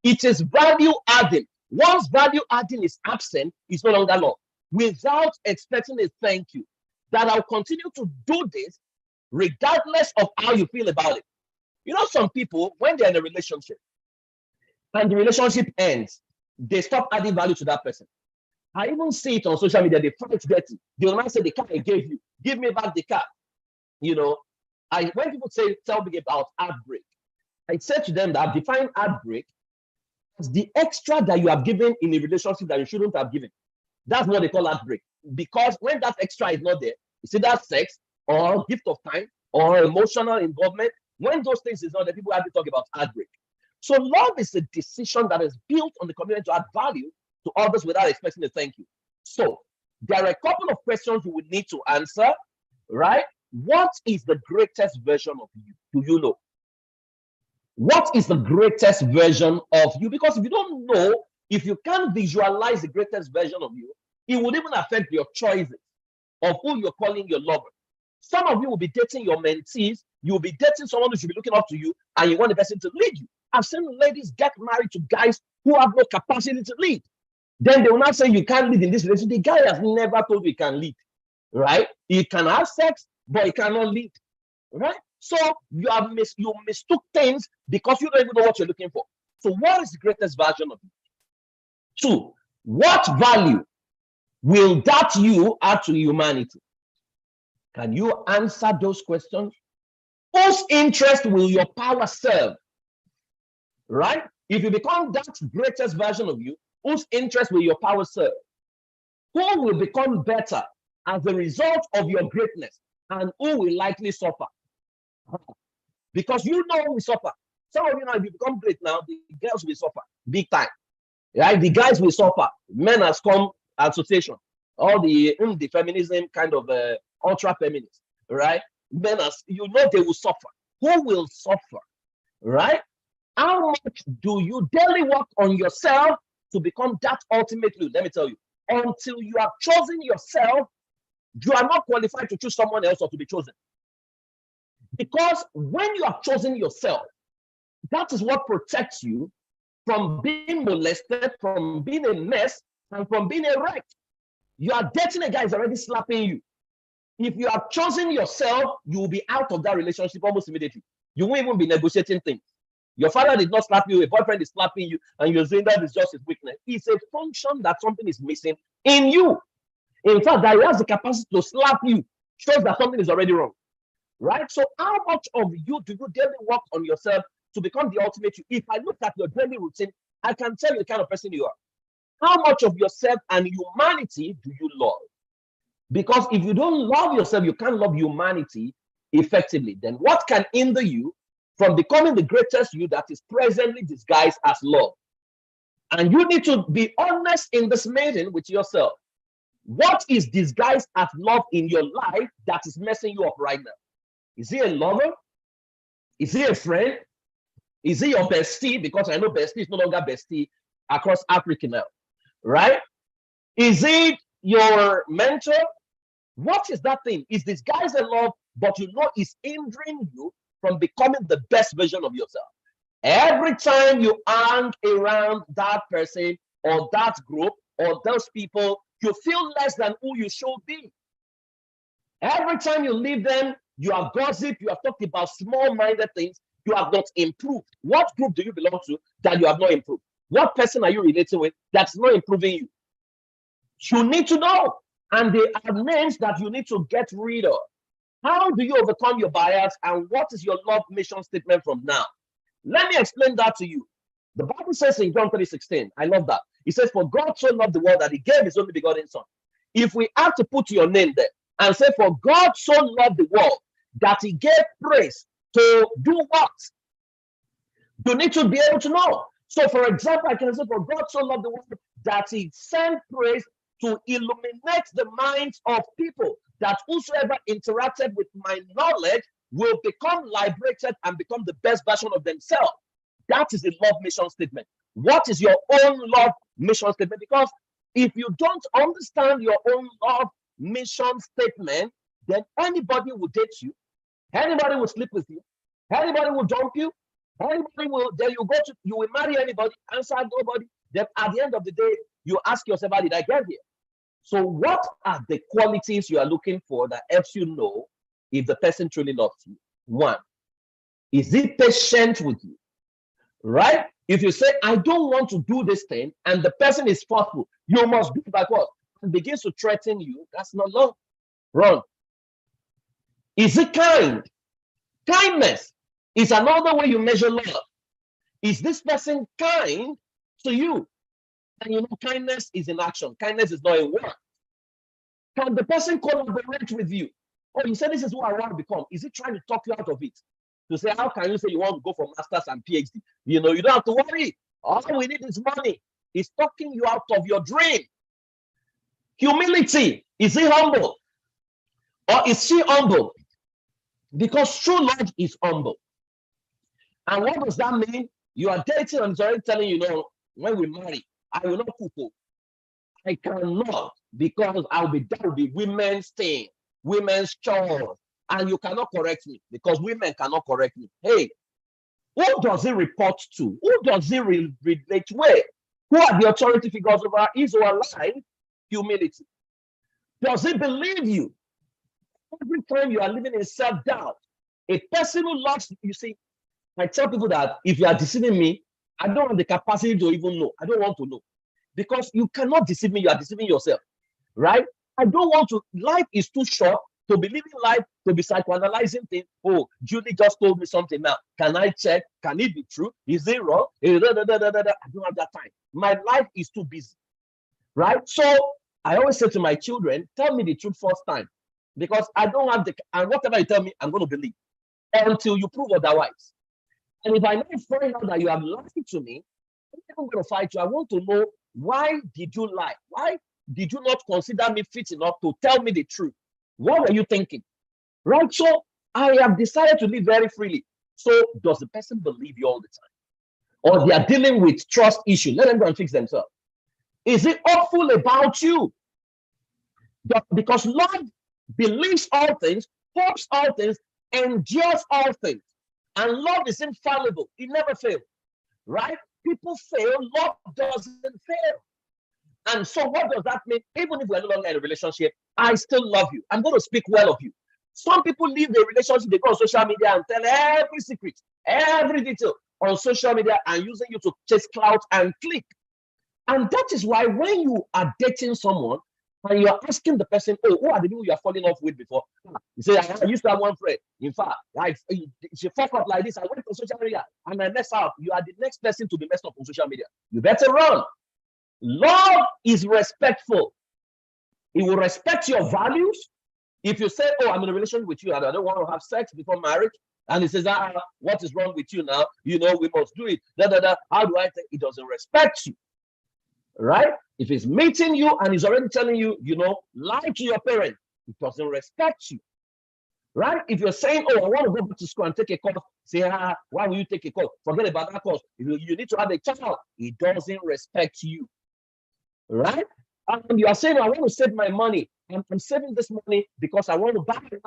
S5: It is value adding. Once value adding is absent, it's no longer love. Without expecting a thank you, that I'll continue to do this regardless of how you feel about it. Some people, when they're in a relationship and the relationship ends, they stop adding value to that person. I even see it on social media. They fight dirty. They will not say the car I gave you, give me back the car. When people tell me about heartbreak, I said to them that I've defined heartbreak as the extra that you have given in a relationship that you shouldn't have given. That's what they call heartbreak. Because when that extra is not there, it's either sex or gift of time or emotional involvement. When those things is not there, people have to talk about heartbreak. So love is a decision that is built on the commitment to add value to others without expecting a thank you. So there are a couple of questions you would need to answer, right? What is the greatest version of you? Do you know? What is the greatest version of you? Because if you don't know, if you can't visualize the greatest version of you, it would even affect your choices of who you're calling your lover. Some of you will be dating your mentees, you will be dating someone who should be looking up to you, and you want the person to lead you. I've seen ladies get married to guys who have no capacity to lead. Then they will not say you can't lead in this relationship. The guy has never told you he can lead, right? He can have sex, but he cannot lead, right? So you mistook things because you don't even know what you're looking for. So what is the greatest version of you? Two, what value will that you add to humanity? Can you answer those questions? Whose interest will your power serve? Right? If you become that greatest version of you, whose interest will your power serve? Who will become better as a result of your greatness, and who will likely suffer? Because who will suffer. Some of you now, if you become great now, the girls will suffer big time. Right? The guys will suffer. Men has come association, all the feminism kind of ultra feminists, right? Men as they will suffer. Who will suffer? Right? How much do you daily work on yourself to become that ultimate you? Let me tell you, until you have chosen yourself, you are not qualified to choose someone else or to be chosen. Because when you have chosen yourself, that is what protects you from being molested, from being a mess, and from being a wreck. You are dating a guy who's already slapping you. If you have chosen yourself, you will be out of that relationship almost immediately. You won't even be negotiating things. Your father did not slap you, a boyfriend is slapping you, and you're saying that is just his weakness. It's a function that something is missing in you. In fact, that he has the capacity to slap you shows that something is already wrong. Right? So how much of you do you daily work on yourself to become the ultimate you? If I look at your daily routine, I can tell you the kind of person you are. How much of yourself and humanity do you love? Because if you don't love yourself, you can't love humanity effectively. Then what can hinder you from becoming the greatest you that is presently disguised as love? And you need to be honest in this meeting with yourself. What is disguised as love in your life that is messing you up right now? Is he a lover? Is he a friend? Is it your bestie? Because I know bestie is no longer bestie across Africa now, right? Is it your mentor? What is that thing? Is this guy's a love, but you know it's hindering you from becoming the best version of yourself? Every time you hang around that person or that group or those people, you feel less than who you should be. Every time you leave them, you have gossiped, you have talked about small-minded things, you have not improved. What group do you belong to that you have not improved? What person are you relating with that's not improving you? You need to know. And they are names that you need to get rid of. How do you overcome your bias, and what is your love mission statement from now? Let me explain that to you. The Bible says in John 3:16, I love that. It says, for God so loved the world that he gave his only begotten son. If we have to put your name there and say, for God so loved the world that he gave praise to do what? You need to be able to know. So for example, I can say, for God so loved the world that he sent praise to illuminate the minds of people, that whosoever interacted with my knowledge will become liberated and become the best version of themselves. That is a love mission statement. What is your own love mission statement? Because if you don't understand your own love mission statement, then anybody will date you, anybody will sleep with you, anybody will dump you, anybody will, then you will marry anybody, answer nobody. Then at the end of the day, you ask yourself, how did I get here? So what are the qualities you are looking for that helps you know if the person truly loves you? One, is he patient with you? Right? If you say, I don't want to do this thing, and the person is forceful, you must do like what? And begins to threaten you, that's not love. Wrong. Is it kind? Kindness is another way you measure love. Is this person kind to you? And you know, kindness is in action. Kindness is not in word. Can the person collaborate with you? Oh, you said this is who I want to become. Is he trying to talk you out of it? To say, how can you say you want to go for masters and PhD? You know, you don't have to worry. All we need is money. He's talking you out of your dream. Humility. Is he humble? Or is she humble? Because true love is humble. And what does that mean? You are dating and it's already telling you, know, when we marry, I will not cook. I cannot, because that will be women's thing, women's chores, and you cannot correct me because women cannot correct me. Hey, who does he report to? Who does he relate with? Who are the authority figures over his or her life? Humility. Does he believe you? Every time you are living in self-doubt, a person who loves, you see, I tell people that if you are deceiving me, I don't have the capacity to even know. I don't want to know. Because you cannot deceive me, you are deceiving yourself, right? I don't want to, life is too short to be living life, to be psychoanalyzing things. Oh, Julie just told me something now. Can I check? Can it be true? Is it wrong? I don't have that time. My life is too busy, right? So I always say to my children, tell me the truth first time, because I don't have and whatever you tell me, I'm going to believe until you prove otherwise. And if I now find out that you have lied to me, I'm going to fight you. I want to know, why did you lie? Why did you not consider me fit enough to tell me the truth? What were you thinking? Right? So I have decided to live very freely. So does the person believe you all the time? Or they are dealing with trust issue? Let them go and fix themselves. Is it hopeful about you? Because love believes all things, hopes all things, endures all things. And love is infallible. It never fails. Right? People fail, love doesn't fail. And so what does that mean? Even if we're no longer in a relationship, I still love you. I'm going to speak well of you. Some people leave the relationship, they go on social media and tell every secret, every detail on social media and using you to chase clout and click. And that is why when you are dating someone and you're asking the person, oh, who are the people you are falling off with before? You say, I used to have one friend. In fact, she fuck up like this. I went on social media and I messed up. You are the next person to be messed up on social media. You better run. Love is respectful. It will respect your values. If you say, oh, I'm in a relationship with you and I don't want to have sex before marriage, and he says, what is wrong with you now? You know, we must do it. How do I think? It doesn't respect you. Right? If he's meeting you and he's already telling you, you know, lie to your parents, it doesn't respect you. right? If you're saying, oh, I want to go back to school and take a course, say, why will you take a course? Forget about that course. You need to have a child. He doesn't respect you, right? And you are saying, I want to save my money. I'm saving this money because I want to buy it,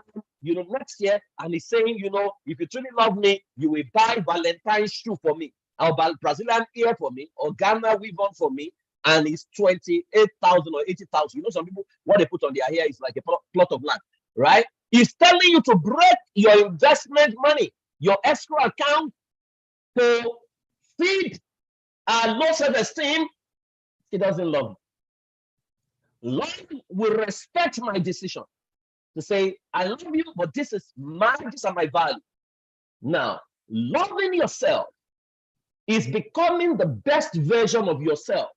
S5: next year. And he's saying, if you truly love me, you will buy Valentine's shoe for me, or Brazilian ear for me, or Ghana weave on for me. And it's 28,000 or 80,000. Some people, what they put on their hair is like a plot of land, right? He's telling you to break your investment money, your escrow account, to feed low self-esteem. He doesn't love you. Love will respect my decision to say, I love you, but these are my values. Now, loving yourself is becoming the best version of yourself,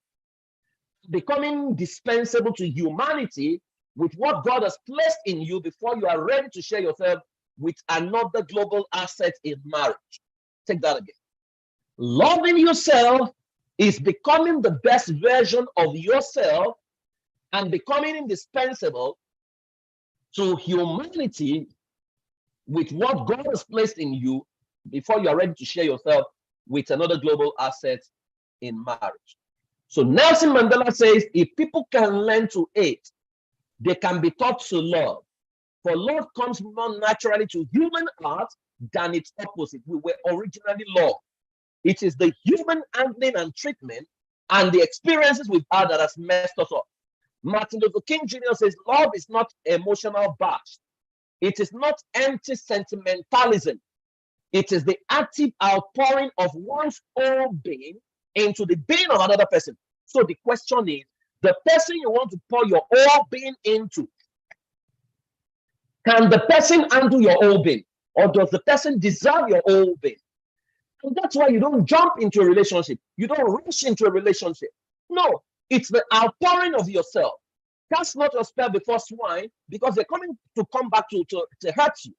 S5: becoming dispensable to humanity with what God has placed in you before you are ready to share yourself with another global asset in marriage. Take that again. Loving yourself is becoming the best version of yourself and becoming indispensable to humanity with what God has placed in you before you are ready to share yourself with another global asset in marriage. So Nelson Mandela says, if people can learn to hate, they can be taught to love. For love comes more naturally to human heart than its opposite. We were originally loved. It is the human handling and treatment and the experiences we've had that has messed us up. Martin Luther King Jr. says, love is not emotional bash. It is not empty sentimentalism. It is the active outpouring of one's own being into the being of another person. So the question is, the person you want to pour your whole being into, can the person handle your whole being? Or does the person deserve your whole being? And that's why you don't jump into a relationship. You don't rush into a relationship. No, it's the outpouring of yourself. Cast not your spell before swine, because they're coming to come back to hurt you.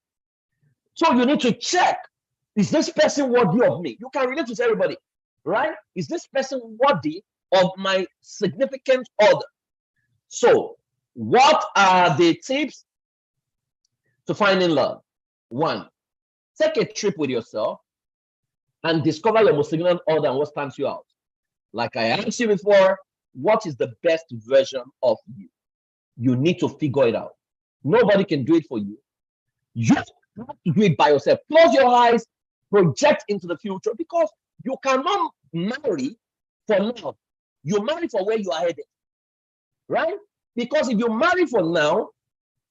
S5: So you need to check, is this person worthy of me? You can relate to everybody, right? Is this person worthy of my significant other? So what are the tips to finding love? 1, take a trip with yourself and discover your most significant other and what stands you out. Like I asked you before, what is the best version of you? You need to figure it out. Nobody can do it for you. You have to do it by yourself. Close your eyes, project into the future, because you cannot marry for now. You marry for where you are headed, right? Because if you marry for now,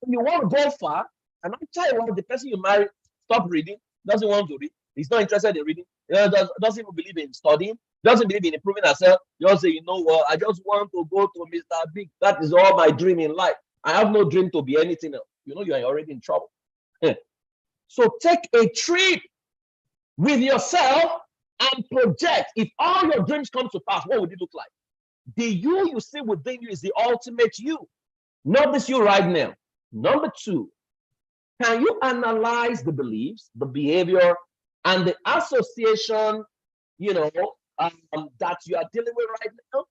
S5: you want to go far, and after a while, the person you marry stop reading, doesn't want to read, he's not interested in reading, doesn't even believe in studying, doesn't believe in improving herself. Just say, I just want to go to Mr. Big. That is all my dream in life. I have no dream to be anything else. You are already in trouble. So take a trip with yourself and project. If all your dreams come to pass, what would it look like? The you see within you is the ultimate you, not this you right now. Number 2, can you analyze the beliefs, the behavior, and the association, that you are dealing with right now?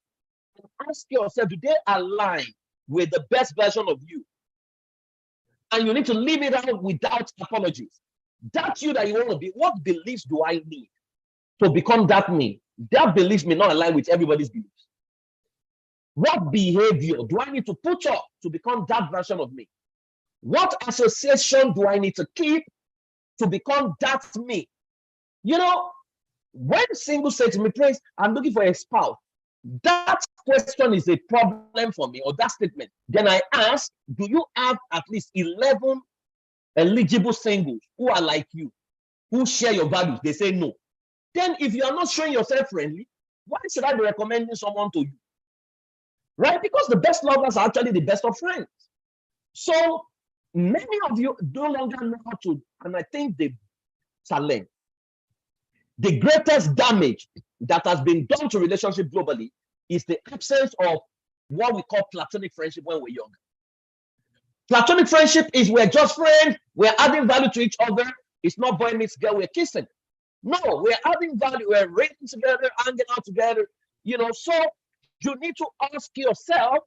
S5: And ask yourself, do they align with the best version of you? And you need to leave it out without apologies. That you that you want to be, what beliefs do I need to become that me? That beliefs may not align with everybody's beliefs. What behavior do I need to put up to become that version of me? What association do I need to keep to become that me? When singles say to me, Prince, I'm looking for a spouse, that question is a problem for me, or that statement. Then I ask, do you have at least 11 eligible singles who are like you, who share your values? They say no. Then if you are not showing yourself friendly, why should I be recommending someone to you? Right? Because the best lovers are actually the best of friends. So many of you no longer know how to, and I think the challenge, the greatest damage that has been done to relationship globally is the absence of what we call platonic friendship when we're younger. Platonic friendship is we're just friends, we're adding value to each other. It's not boy meets girl, we're kissing. No, we're adding value, we're reading together, hanging out together, so you need to ask yourself,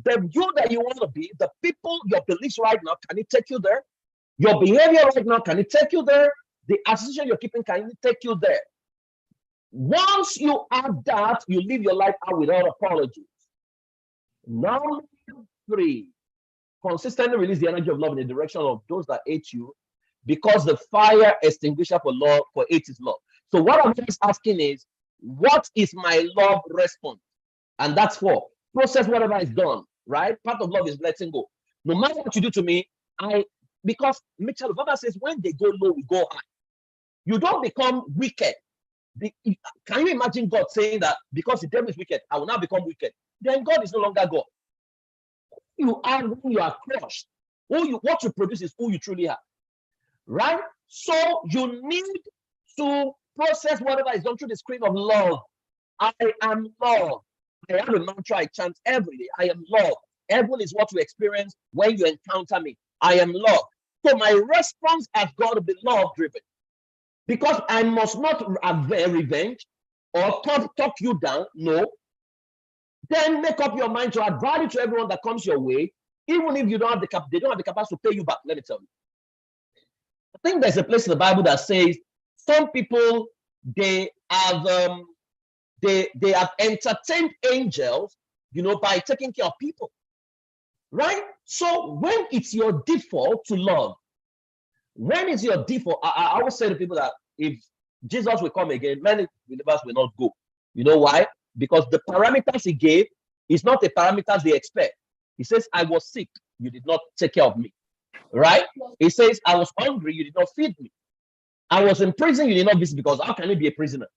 S5: the you that you want to be, the people, your beliefs right now, can it take you there? Your behavior right now, can it take you there? The association you're keeping, can it take you there? Once you add that, you live your life out without apologies. Number 3, consistently release the energy of love in the direction of those that hate you, because the fire extinguisher for love, for hate is love. So what I'm just asking is, what is my love response? And that's for process whatever is done, right? Part of love is letting go. No matter what you do to me, because Mitchell Baba says, when they go low, we go high. You don't become wicked. Can you imagine God saying that because the devil is wicked, I will now become wicked? Then God is no longer God. You are when you are crushed. What you produce is who you truly are, right? So you need to process whatever is done through the screen of love. I am love. I have a mantra I chant every day. I am love. Heaven is what you experience when you encounter me. I am love. So my response has got to be love driven, because I must not have revenge or talk you down. No. Then make up your mind to add value to everyone that comes your way, even if you don't have they don't have the capacity to pay you back. Let me tell you. I think there's a place in the Bible that says some people, they have entertained angels, by taking care of people, right? So when it's your default to love, when it's your default, I always say to people that if Jesus will come again, many believers will not go. You know why? Because the parameters he gave is not the parameters they expect. He says, I was sick, you did not take care of me, right? He says, I was hungry, you did not feed me. I was in prison, you did not visit, because how can you be a prisoner?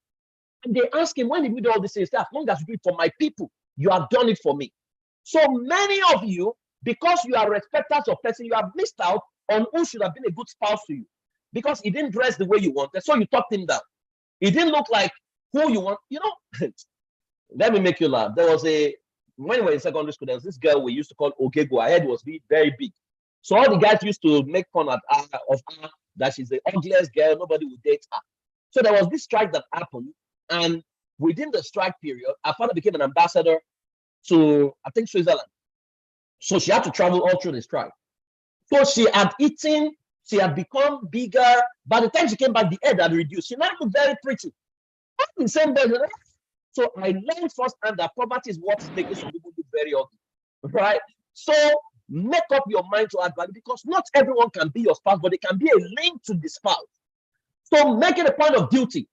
S5: And they ask him, when did we do all this? He says, as long as you do it for my people, you have done it for me. So many of you, because you are respecters of person, you have missed out on who should have been a good spouse to you, because he didn't dress the way you wanted, so you talked him down. He didn't look like who you want, Let me make you laugh. There was when we were in secondary school, there was this girl we used to call Ogego. Her head was very big. So all the guys used to make fun of her, that she's the ugliest girl, nobody would date her. So there was this strike that happened, and within the strike period, her father became an ambassador to, I think, Switzerland. So she had to travel all through the strike. So she had eaten, she had become bigger. By the time she came back, the head had reduced. She now looked very pretty. Not the same bed. So I learned firsthand that poverty is what is making some people look very ugly, right? So make up your mind to add value, because not everyone can be your spouse, but they can be a link to the spouse. So make it a point of duty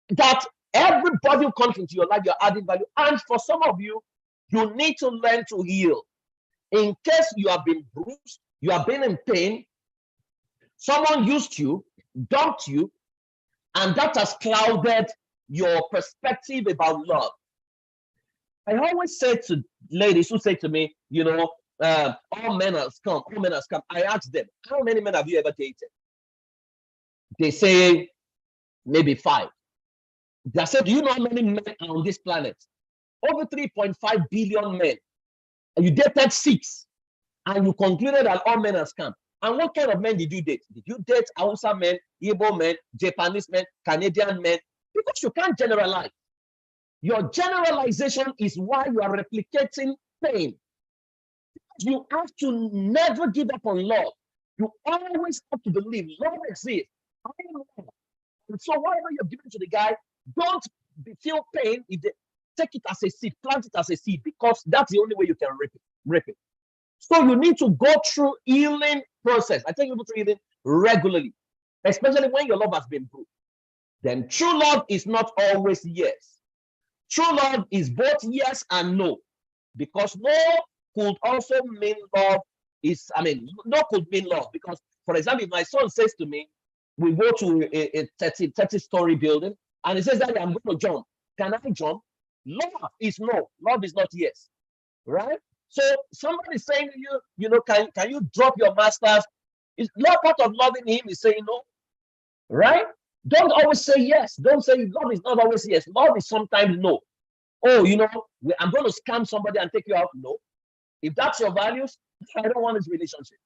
S5: that everybody who comes into your life, you're adding value. And for some of you, you need to learn to heal. In case you have been bruised, you have been in pain, someone used you, dumped you, and that has clouded your perspective about love. I always say to ladies who say to me, all men has come, all men has come. I ask them, how many men have you ever dated? They say maybe 5. They said, do you know how many men are on this planet? Over 3.5 billion men. And you dated 6, and you concluded that all men has come. And what kind of men did you date? Did you date Hausa men, Igbo men, Japanese men, Canadian men? Because you can't generalize. Your generalization is why you are replicating pain. You have to never give up on love. You always have to believe love exists. I am love. And so whatever you're giving to the guy, don't feel pain. If they take it as a seed, plant it as a seed, because that's the only way you can rip it. So you need to go through healing process. I think you go through healing regularly, especially when your love has been bruised. Then true love is not always yes. True love is both yes and no, because no could also mean love no could mean love. Because, for example, if my son says to me, we go to a 30-story building, and he says that I'm going to jump. Can I jump? Love is no. Love is not yes. Right? So somebody saying to you, can you drop your masters? Is not part of loving him is saying no. Right? Don't always say yes. Don't say love is not always yes. Love is sometimes no. Oh, I'm going to scam somebody and take you out. No. If that's your values, I don't want this relationship.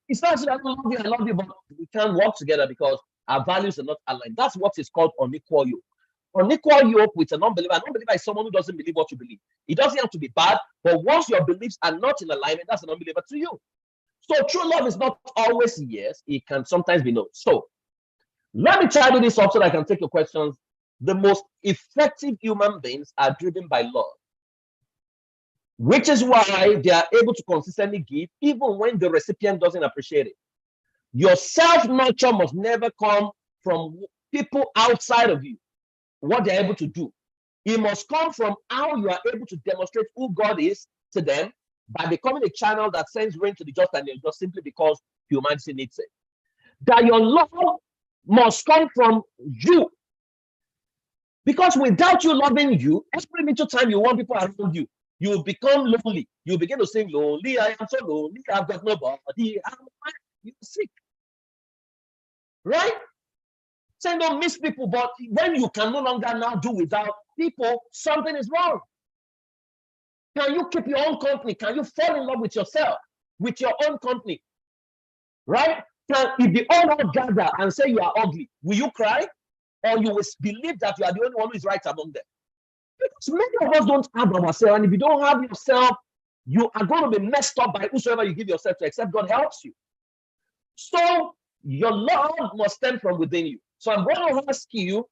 S5: It's not that I love you, but we can't work together because our values are not aligned. That's what is called unequal yoke. Unequal yoke with an unbeliever. An unbeliever is someone who doesn't believe what you believe. It doesn't have to be bad, but once your beliefs are not in alignment, that's an unbeliever to you. So true love is not always yes, it can sometimes be no. So let me try to do this up so that I can take your questions. The most effective human beings are driven by love, which is why they are able to consistently give even when the recipient doesn't appreciate it. Your self-nurture must never come from people outside of you, what they're able to do. It must come from how you are able to demonstrate who God is to them by becoming a channel that sends rain to the just and the unjust simply because humanity needs it. That your love must come from you. Because without you loving you, every little time you want people around you, you will become lonely. You begin to sing, lonely, I am so lonely, I've got nobody, you're sick. Right? Say don't miss people, but when you can no longer now do without people, something is wrong. Can you keep your own company? Can you fall in love with yourself, with your own company? Right? If the all gather and say you are ugly, will you cry? Or you will believe that you are the only one who is right among them? Because many of us don't have ourselves, and if you don't have yourself, you are going to be messed up by whosoever you give yourself to, except God helps you. So your love must stem from within you. So I'm going to ask you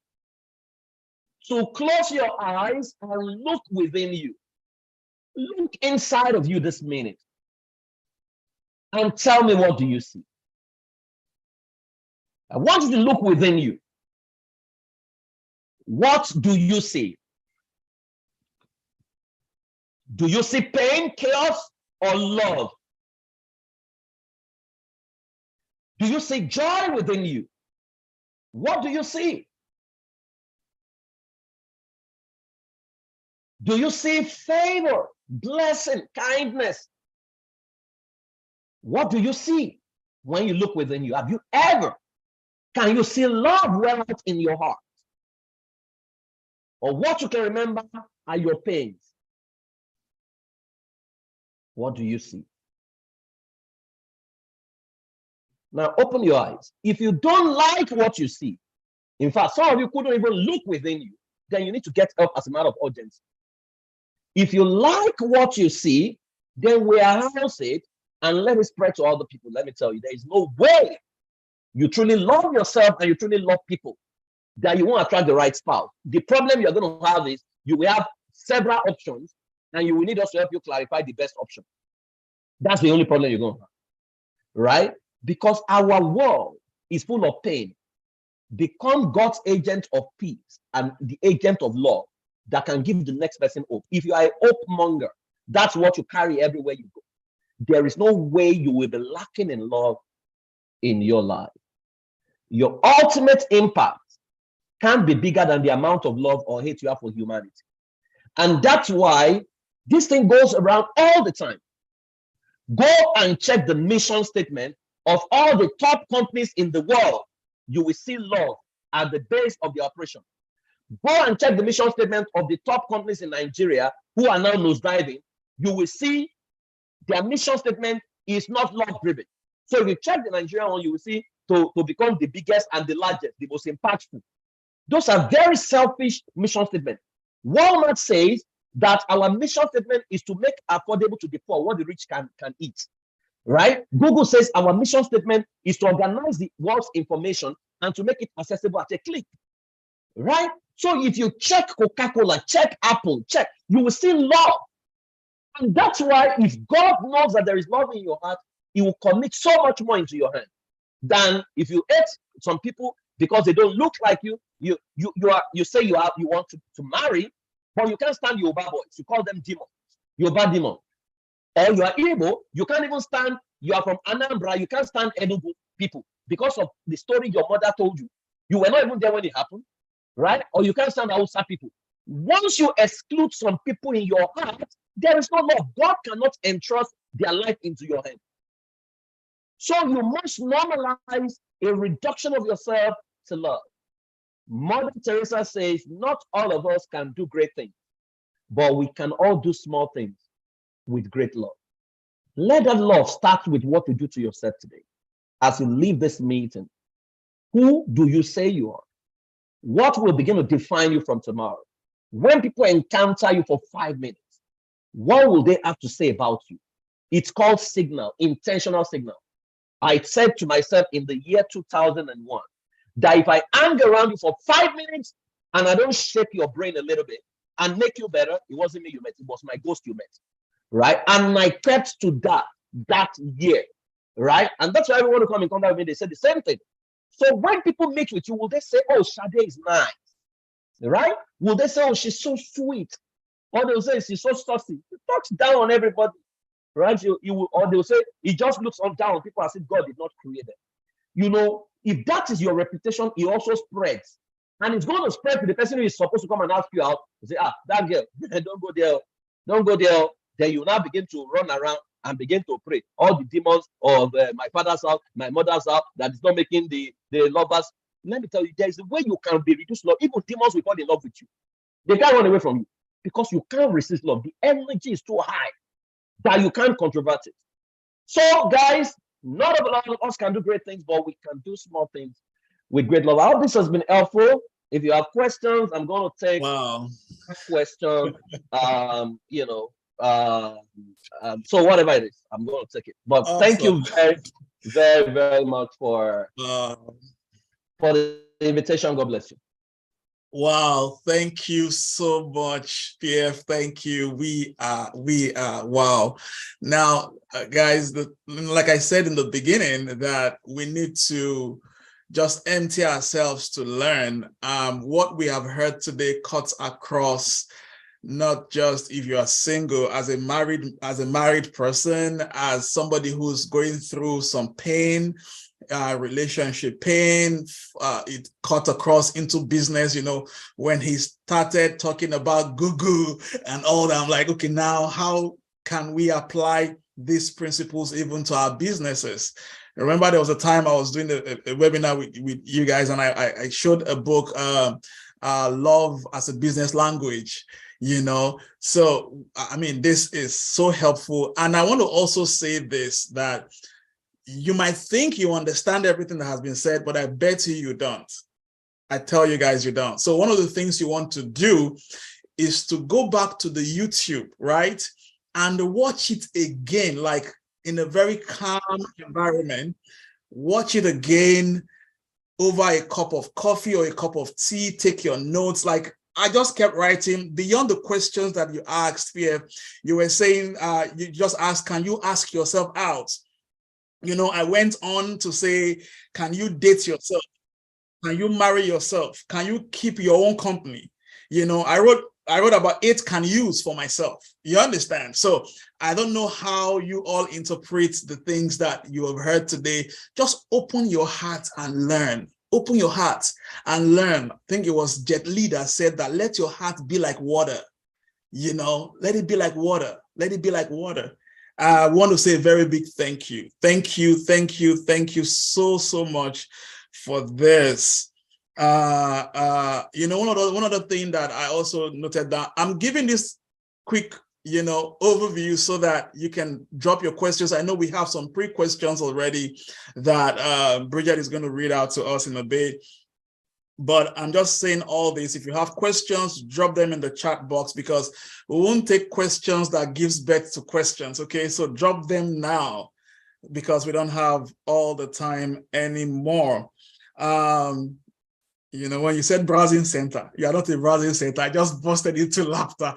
S5: to close your eyes and look within you. Look inside of you this minute and tell me, what do you see? I want you to look within you. What do you see? Do you see pain, chaos, or love? Do you see joy within you? What do you see? Do you see favor, blessing, kindness? What do you see when you look within you? Have you ever, can you see love well out in your heart? Or what you can remember are your pains? What do you see? Now open your eyes. If you don't like what you see, in fact, some of you couldn't even look within you, then you need to get help as a matter of urgency. If you like what you see, then warehouse it and let it spread to other people. Let me tell you, there is no way you truly love yourself and you truly love people that you won't attract the right spouse. The problem you're going to have is you will have several options and you will need us to help you clarify the best option. That's the only problem you're going to have, right? Because our world is full of pain. Become God's agent of peace and the agent of love that can give the next person hope. If you are a hope monger, that's what you carry everywhere you go. There is no way you will be lacking in love in your life. Your ultimate impact can't be bigger than the amount of love or hate you have for humanity. And that's why this thing goes around all the time. Go and check the mission statement of all the top companies in the world. You will see love at the base of the operation. Go and check the mission statement of the top companies in Nigeria who are now nosediving. You will see their mission statement is not love-driven. So if you check the Nigerian one, you will see to become the biggest and the largest, the most impactful. Those are very selfish mission statements. Walmart says that our mission statement is to make affordable to the poor what the rich can eat, right? Google says our mission statement is to organize the world's information and to make it accessible at a click, right? So if you check Coca-Cola, check Apple, check, you will see love. And that's why if God knows that there is love in your heart, he will commit so much more into your hand than if you hate some people because they don't look like you. You say you want to marry, but you can't stand Yoruba boys. You call them demons, Yoruba demon. Or you are Igbo, you can't even stand, you are from Anambra, you can't stand Enugu people because of the story your mother told you. You were not even there when it happened, right? Or you can't stand Hausa people. Once you exclude some people in your heart, there is no love. God cannot entrust their life into your hand. So you must normalize a reduction of yourself to love. Mother Teresa says, not all of us can do great things, but we can all do small things with great love. Let that love start with what you do to yourself today. As you leave this meeting, who do you say you are? What will begin to define you from tomorrow? When people encounter you for 5 minutes, what will they have to say about you? It's called signal, intentional signal. I said to myself in the year 2001 that if I hang around you for 5 minutes and I don't shake your brain a little bit and make you better, it wasn't me you met, it was my ghost you met, right? And I kept to that year, right? And that's why everyone who come in contact with me, they say the same thing. So when people meet with you, will they say, oh, Sade is nice, right? Will they say, oh, she's so sweet? Or they'll say, she's so saucy. He talks down on everybody, right? Or they'll say, he just looks on down on people as if God did not create them. You know, if that is your reputation, it also spreads. And it's going to spread to the person who is supposed to come and ask you out. You say, that girl, don't go there. Don't go there. Then you now begin to run around and begin to pray. All the demons of my father's house, my mother's house, that is not making the lovers. Let me tell you, there is a way you can be reduced love. Even demons will fall in love with you. They can't run away from you because you can't resist love. The energy is too high that you can't controvert it. So, guys, not a lot of us can do great things, but we can do small things with great love. I hope this has been helpful. If you have questions, I'm going to take questions. So whatever it is, I'm going to take it. But thank you very, very, very much for the invitation. God bless you.
S1: Wow, thank you so much, PF. Thank you. We are wow. Now, guys, like I said in the beginning, that we need to just empty ourselves to learn. What we have heard today cuts across not just if you are single, as a married person, as somebody who's going through some pain, relationship pain, it cut across into business. You know, when he started talking about Google and all that, I'm like, okay, now how can we apply these principles even to our businesses? Remember, there was a time I was doing a webinar with you guys, and I showed a book, Love as a Business Language. You know, so I mean, this is so helpful. And I want to also say this, that you might think you understand everything that has been said, but I bet you don't. I tell you guys, you don't. So one of the things you want to do is to go back to the YouTube, right? And watch it again, like in a very calm environment. Watch it again over a cup of coffee or a cup of tea. Take your notes. Like, I just kept writing beyond the questions that you asked here. You were saying, you just asked, can you ask yourself out? You know, I went on to say, can you date yourself? Can you marry yourself? Can you keep your own company? You know, I wrote about 8 can yous for myself. You understand? So I don't know how you all interpret the things that you have heard today. Just open your heart and learn. Open your heart and learn. I think it was Jet Li that said that, let your heart be like water. You know, let it be like water. Let it be like water. I want to say a very big thank you. Thank you, thank you, thank you so, so much for this. You know, one other thing that I also noted down, I'm giving this quick, you know, overview so that you can drop your questions. I know we have some pre-questions already that Bridget is going to read out to us in a bit. But I'm just saying all this. If you have questions, drop them in the chat box, because we won't take questions that gives birth to questions. Okay, so drop them now, because we don't have all the time anymore. You know, when you said browsing center, you are not a browsing center. I just busted into laughter.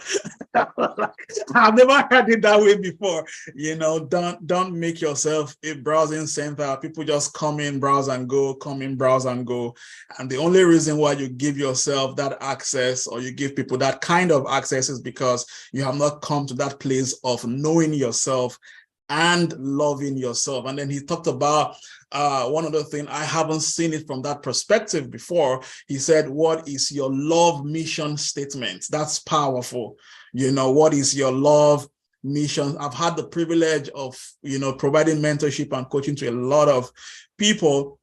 S1: I've never heard it that way before. You know, don't make yourself a browsing center. People just come in, browse and go, come in, browse and go. And the only reason why you give yourself that access, or you give people that kind of access, is because you have not come to that place of knowing yourself and loving yourself. And then he talked about one other thing. I haven't seen it from that perspective before. He said, what is your love mission statement? That's powerful. You know, what is your love mission? I've had the privilege of, you know, providing mentorship and coaching to a lot of people.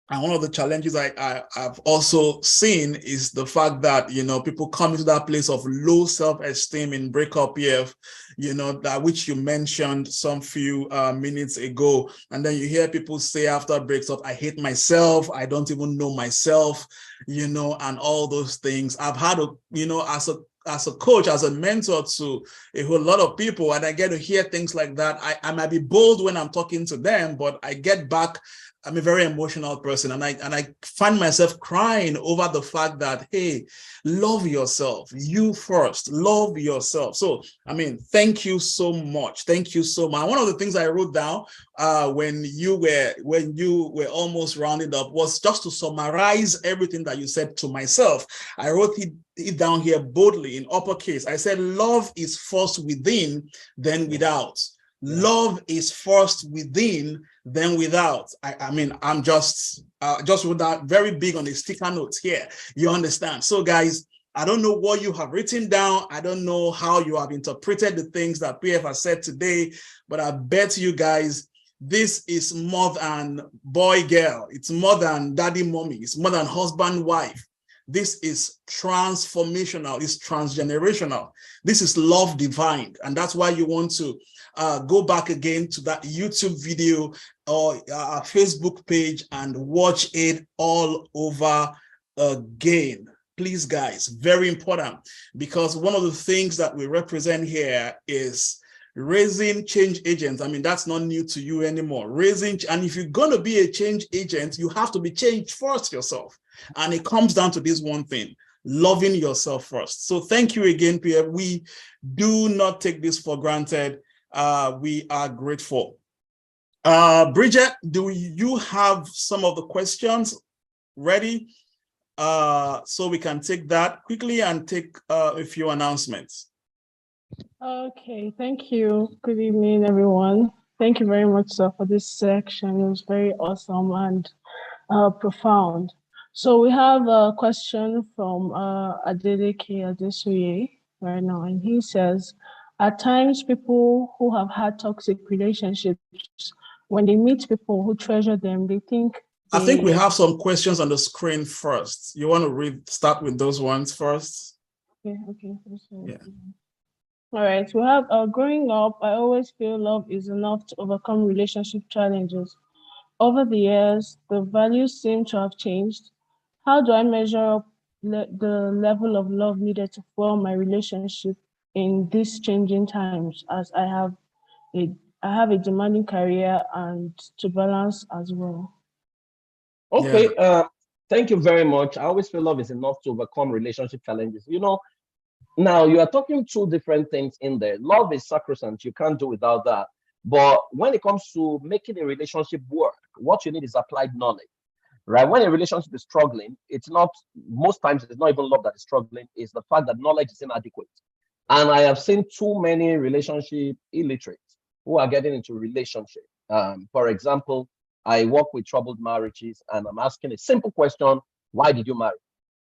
S1: And one of the challenges I've also seen is the fact that, you know, people come into that place of low self-esteem in breakup, you know, that which you mentioned some few minutes ago. And then you hear people say after breaks up, I hate myself, I don't even know myself, you know, and all those things. I've had, you know, as a as a coach, as a mentor to a whole lot of people, and I get to hear things like that. I might be bold when I'm talking to them, but I get back. I'm a very emotional person, and I find myself crying over the fact that, hey, love yourself. You first, love yourself. So, I mean, thank you so much. Thank you so much. One of the things I wrote down when you were almost rounded up was just to summarize everything that you said to myself. I wrote it down here boldly in uppercase. I said, love is first within, then without. Love is first within, then without. I mean, I'm just with that very big on the sticker notes here. You understand? So, guys, I don't know what you have written down. I don't know how you have interpreted the things that PF has said today, but I bet you guys, this is more than boy, girl. It's more than daddy, mommy. It's more than husband, wife. This is transformational. It's transgenerational. This is love divine. And that's why you want to go back again to that YouTube video or our Facebook page and watch it all over again. Please, guys, very important, because one of the things that we represent here is raising change agents. I mean, that's not new to you anymore. And if you're going to be a change agent, you have to be changed first yourself. And it comes down to this one thing, loving yourself first. So thank you again, Pierre. We do not take this for granted. We are grateful. Bridget, do you have some of the questions ready? So we can take that quickly and take a few announcements.
S6: Okay, thank you. Good evening, everyone. Thank you very much, sir, for this section. It was very awesome and profound. So we have a question from Adeleke Adesuye right now, and he says, at times people who have had toxic relationships, when they meet people who treasure them, they think...
S1: I think we have some questions on the screen first. You want to start with those ones first?
S6: Okay.
S1: Yeah.
S6: All right, we have growing up, I always feel love is enough to overcome relationship challenges. Over the years, the values seem to have changed. How do I measure up the level of love needed to form my relationship in these changing times, as I have a demanding career and to balance as well?
S5: Okay, thank you very much. I always feel love is enough to overcome relationship challenges. You know, now you are talking two different things in there. Love is sacrosanct. You can't do without that. But when it comes to making a relationship work, what you need is applied knowledge, right? When a relationship is struggling, most times it's not even love that is struggling, it's the fact that knowledge is inadequate. And I have seen too many relationship illiterates who are getting into relationship. For example, I work with troubled marriages and I'm asking a simple question, why did you marry?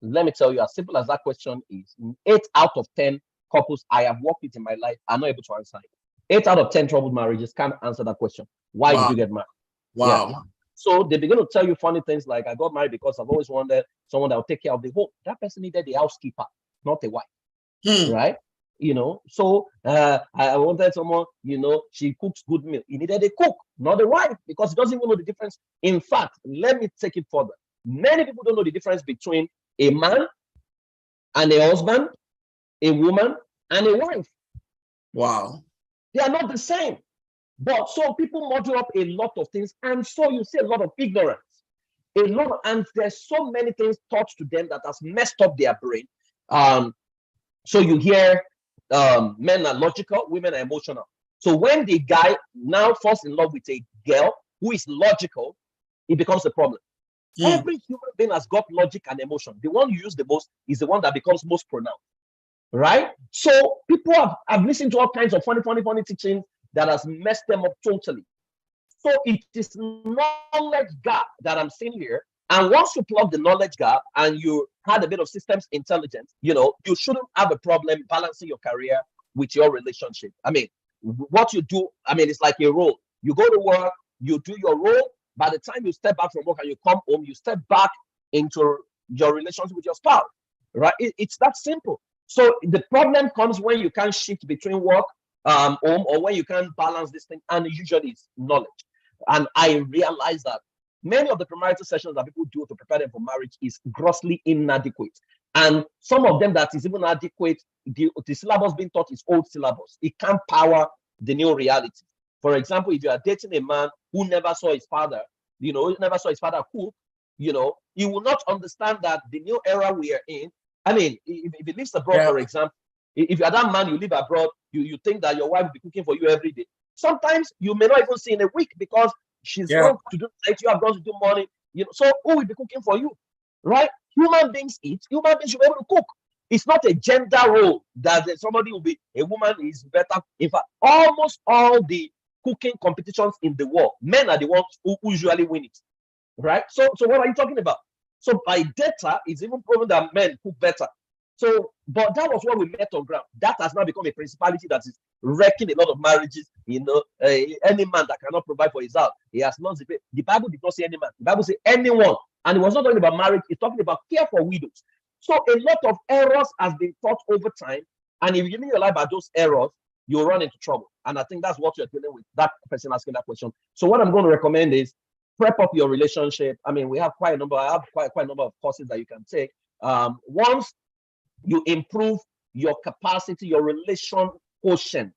S5: Let me tell you, as simple as that question is, 8 out of 10 couples I have worked with in my life are not able to answer it. 8 out of 10 troubled marriages can't answer that question. Why did you get married?
S1: Wow.
S5: Yeah. So they begin to tell you funny things like, I got married because I've always wanted someone that will take care of the home. That person needed a housekeeper, not a wife, right? You know, so I wanted someone, you know, she cooks good meal. He needed a cook, not a wife, because he doesn't even know the difference. In fact, let me take it further. Many people don't know the difference between a man and a husband, a woman and a wife.
S1: Wow.
S5: They are not the same. But so people model up a lot of things, and so you see a lot of ignorance. And there's so many things taught to them that has messed up their brain. So you hear men are logical, women are emotional. So when the guy now falls in love with a girl who is logical, it becomes a problem. Every human being has got logic and emotion. The one you use the most is the one that becomes most pronounced, right? So people have listened to all kinds of funny teachings that has messed them up totally. So it is knowledge gap that I'm seeing here. And once you plug the knowledge gap and you had a bit of systems intelligence, you know, you shouldn't have a problem balancing your career with your relationship. I mean, what you do, I mean, it's like a role. You go to work, you do your role. By the time you step back from work and you come home, you step back into your relationship with your spouse, right? It's that simple. So the problem comes when you can't shift between work, home, or when you can't balance this thing, and usually it's knowledge. And I realize that many of the premarital sessions that people do to prepare them for marriage is grossly inadequate. And some of them that is even adequate, the syllabus being taught is old syllabus. It can't power the new reality. For example, if you are dating a man who never saw his father, never saw his father cook, he will not understand that the new era we are in. I mean, if he lives abroad, for example, if you're that man, you live abroad, you think that your wife will be cooking for you every day. Sometimes you may not even see in a week because she's gone to do night, you have gone to do morning. So who will be cooking for you, right? Human beings eat. Human beings should be able to cook. It's not a gender role that somebody will be, a woman is better. In fact, almost all the cooking competitions in the world, men are the ones who usually win it, right? So what are you talking about? So by data, it's even proven that men cook better. So, but that was what we met on ground. That has now become a principality that is wrecking a lot of marriages. Any man that cannot provide for his house, he has lost the faith. The Bible did not say any man. The Bible says anyone. And it was not talking about marriage. It's talking about care for widows. So a lot of errors has been taught over time. And if you live your life by those errors, you'll run into trouble. And I think that's what you're dealing with, that person asking that question. So what I'm going to recommend is prep up your relationship. I mean, I have quite a number of courses that you can take. Once you improve your capacity, your relation quotient,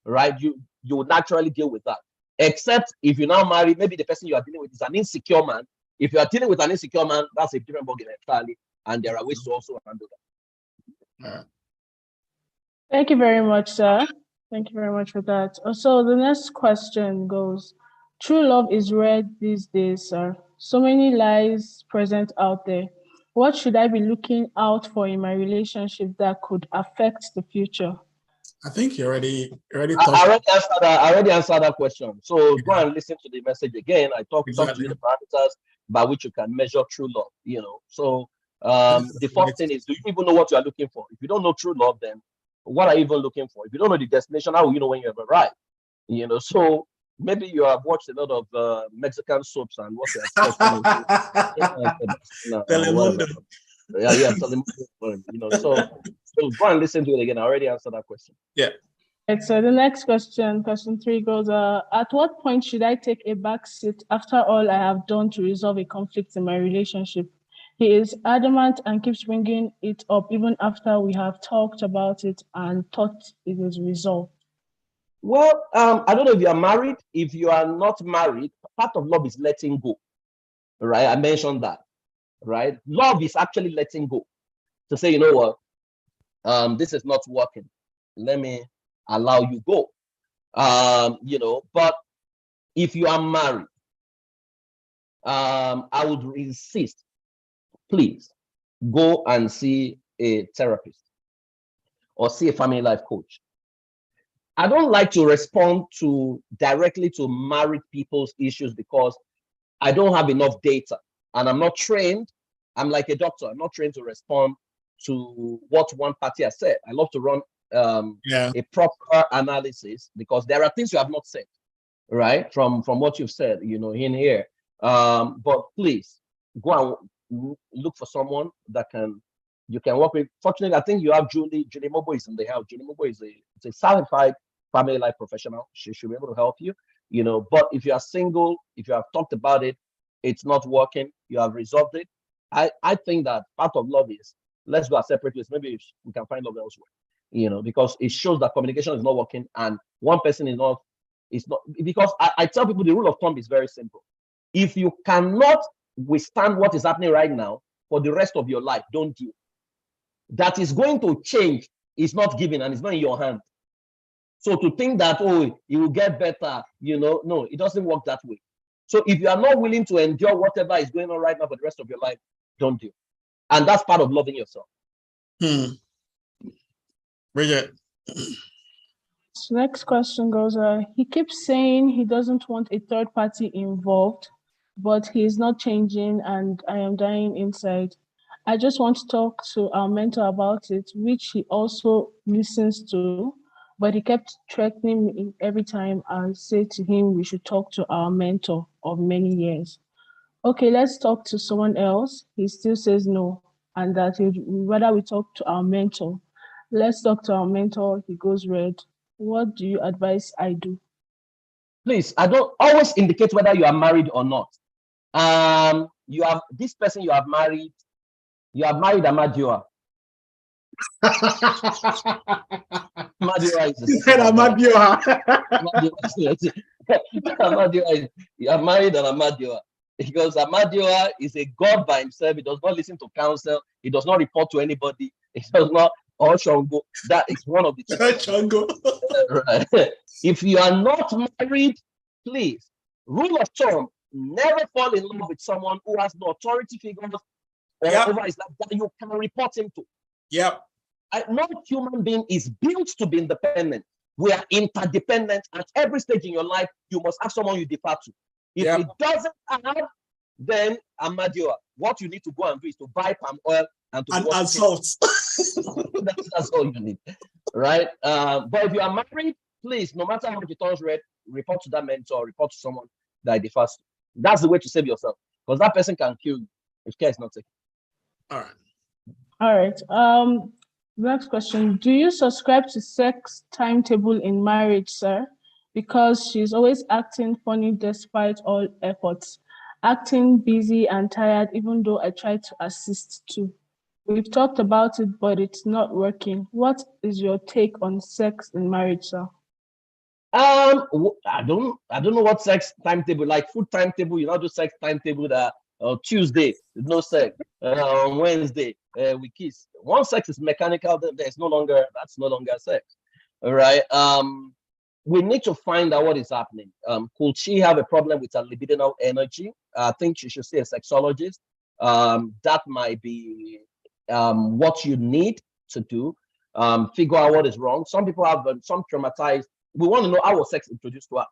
S5: right? You will naturally deal with that. Except if you now marry, maybe the person you are dealing with is an insecure man. If you are dealing with an insecure man, that's a different ballgame entirely. And there are ways to also handle that.
S6: Thank you very much, sir. Thank you very much for that. So the next question goes, true love is rare these days, sir. So many lies present out there. What should I be looking out for in my relationship that could affect the future?
S1: I think you already
S5: I already answered that question. So go and listen to the message again. I talked to you the parameters by which you can measure true love. So the first thing is, do you even know what you are looking for? If you don't know true love, then what are you even looking for? If you don't know the destination, how will you know when you have arrived? So maybe you have watched a lot of Mexican soaps and what you're expecting.
S1: Telemundo.
S5: Telemundo. So go and listen to it again. I already answered that question.
S1: Yeah.
S6: Right, so the next question 3 goes, at what point should I take a back seat after all I have done to resolve a conflict in my relationship? He is adamant and keeps bringing it up even after we have talked about it and thought it is resolved.
S5: Well, I don't know if you are married. If you are not married, part of love is letting go, right? I mentioned that, right? Love is actually letting go. To say, you know what, this is not working. Let me allow you go. But if you are married, I would insist, please go and see a therapist or see a family life coach. I don't like to respond directly to married people's issues because I don't have enough data and I'm not trained. I'm like a doctor. I'm not trained to respond to what one party has said. I love to run a proper analysis because there are things you have not said, right? From what you've said, in here. But please go and look for someone that you can work with. Fortunately, I think you have Julie Mobo is in the house. Julie Mobo is a certified family life professional. She should be able to help you, but if you are single, if you have talked about it, it's not working, you have resolved it. I think that part of love is, let's go our separate ways. Maybe we can find love elsewhere, because it shows that communication is not working and one person is not, because I tell people the rule of thumb is very simple. If you cannot withstand what is happening right now for the rest of your life, don't deal. That is going to change is not given and it's not in your hand. So to think that, it will get better, no, it doesn't work that way. So if you are not willing to endure whatever is going on right now for the rest of your life, don't do. And that's part of loving yourself.
S1: Bridget.
S6: Next question goes, he keeps saying he doesn't want a third party involved, but he is not changing and I am dying inside. I just want to talk to our mentor about it, which he also listens to, but he kept threatening me every time I say to him we should talk to our mentor of many years. Okay, let's talk to someone else. He still says no, and that he'd rather we talk to our mentor. Let's talk to our mentor. He goes red. What do you advise I do?
S5: Please, I don't always indicate whether you are married or not. You have this person you have married Amadioa. Amadioha is a
S1: You said Amadioha.
S5: Amadioha you are married an Amadioha. Because Amadioha is a God by himself. He does not listen to counsel. He does not report to anybody. He does not, or Shango. That is one of the two.
S1: Shango.
S5: Right. If you are not married, please, rule of thumb, never fall in love with someone who has no authority figures or over his life that you can report him to.
S1: Yep.
S5: No human being is built to be independent. We are interdependent. At every stage in your life, you must have someone you defer to. If it doesn't have, then Amadioha. What you need to go and do is to buy palm oil and
S1: salt.
S5: That's all you need, right? But if you are married, please, no matter how much it turns red, report to that mentor, report to someone that differs. That's the way to save yourself, because that person can kill you if care is not taken.
S1: All right.
S6: All right. Next question. Do you subscribe to sex timetable in marriage, sir? Because she's always acting funny despite all efforts, acting busy and tired, even though I try to assist too. We've talked about it, but it's not working. What is your take on sex in marriage, sir?
S5: I don't know what sex timetable, like food timetable. You know, do sex timetable that Tuesday no sex, on Wednesday we kiss. Once sex is mechanical, then that's no longer sex. All right. We need to find out what is happening. Could she have a problem with her libidinal energy? I think she should see a sexologist. That might be what you need to do. Figure out what is wrong. Some people have some traumatized. We want to know how was sex introduced to her.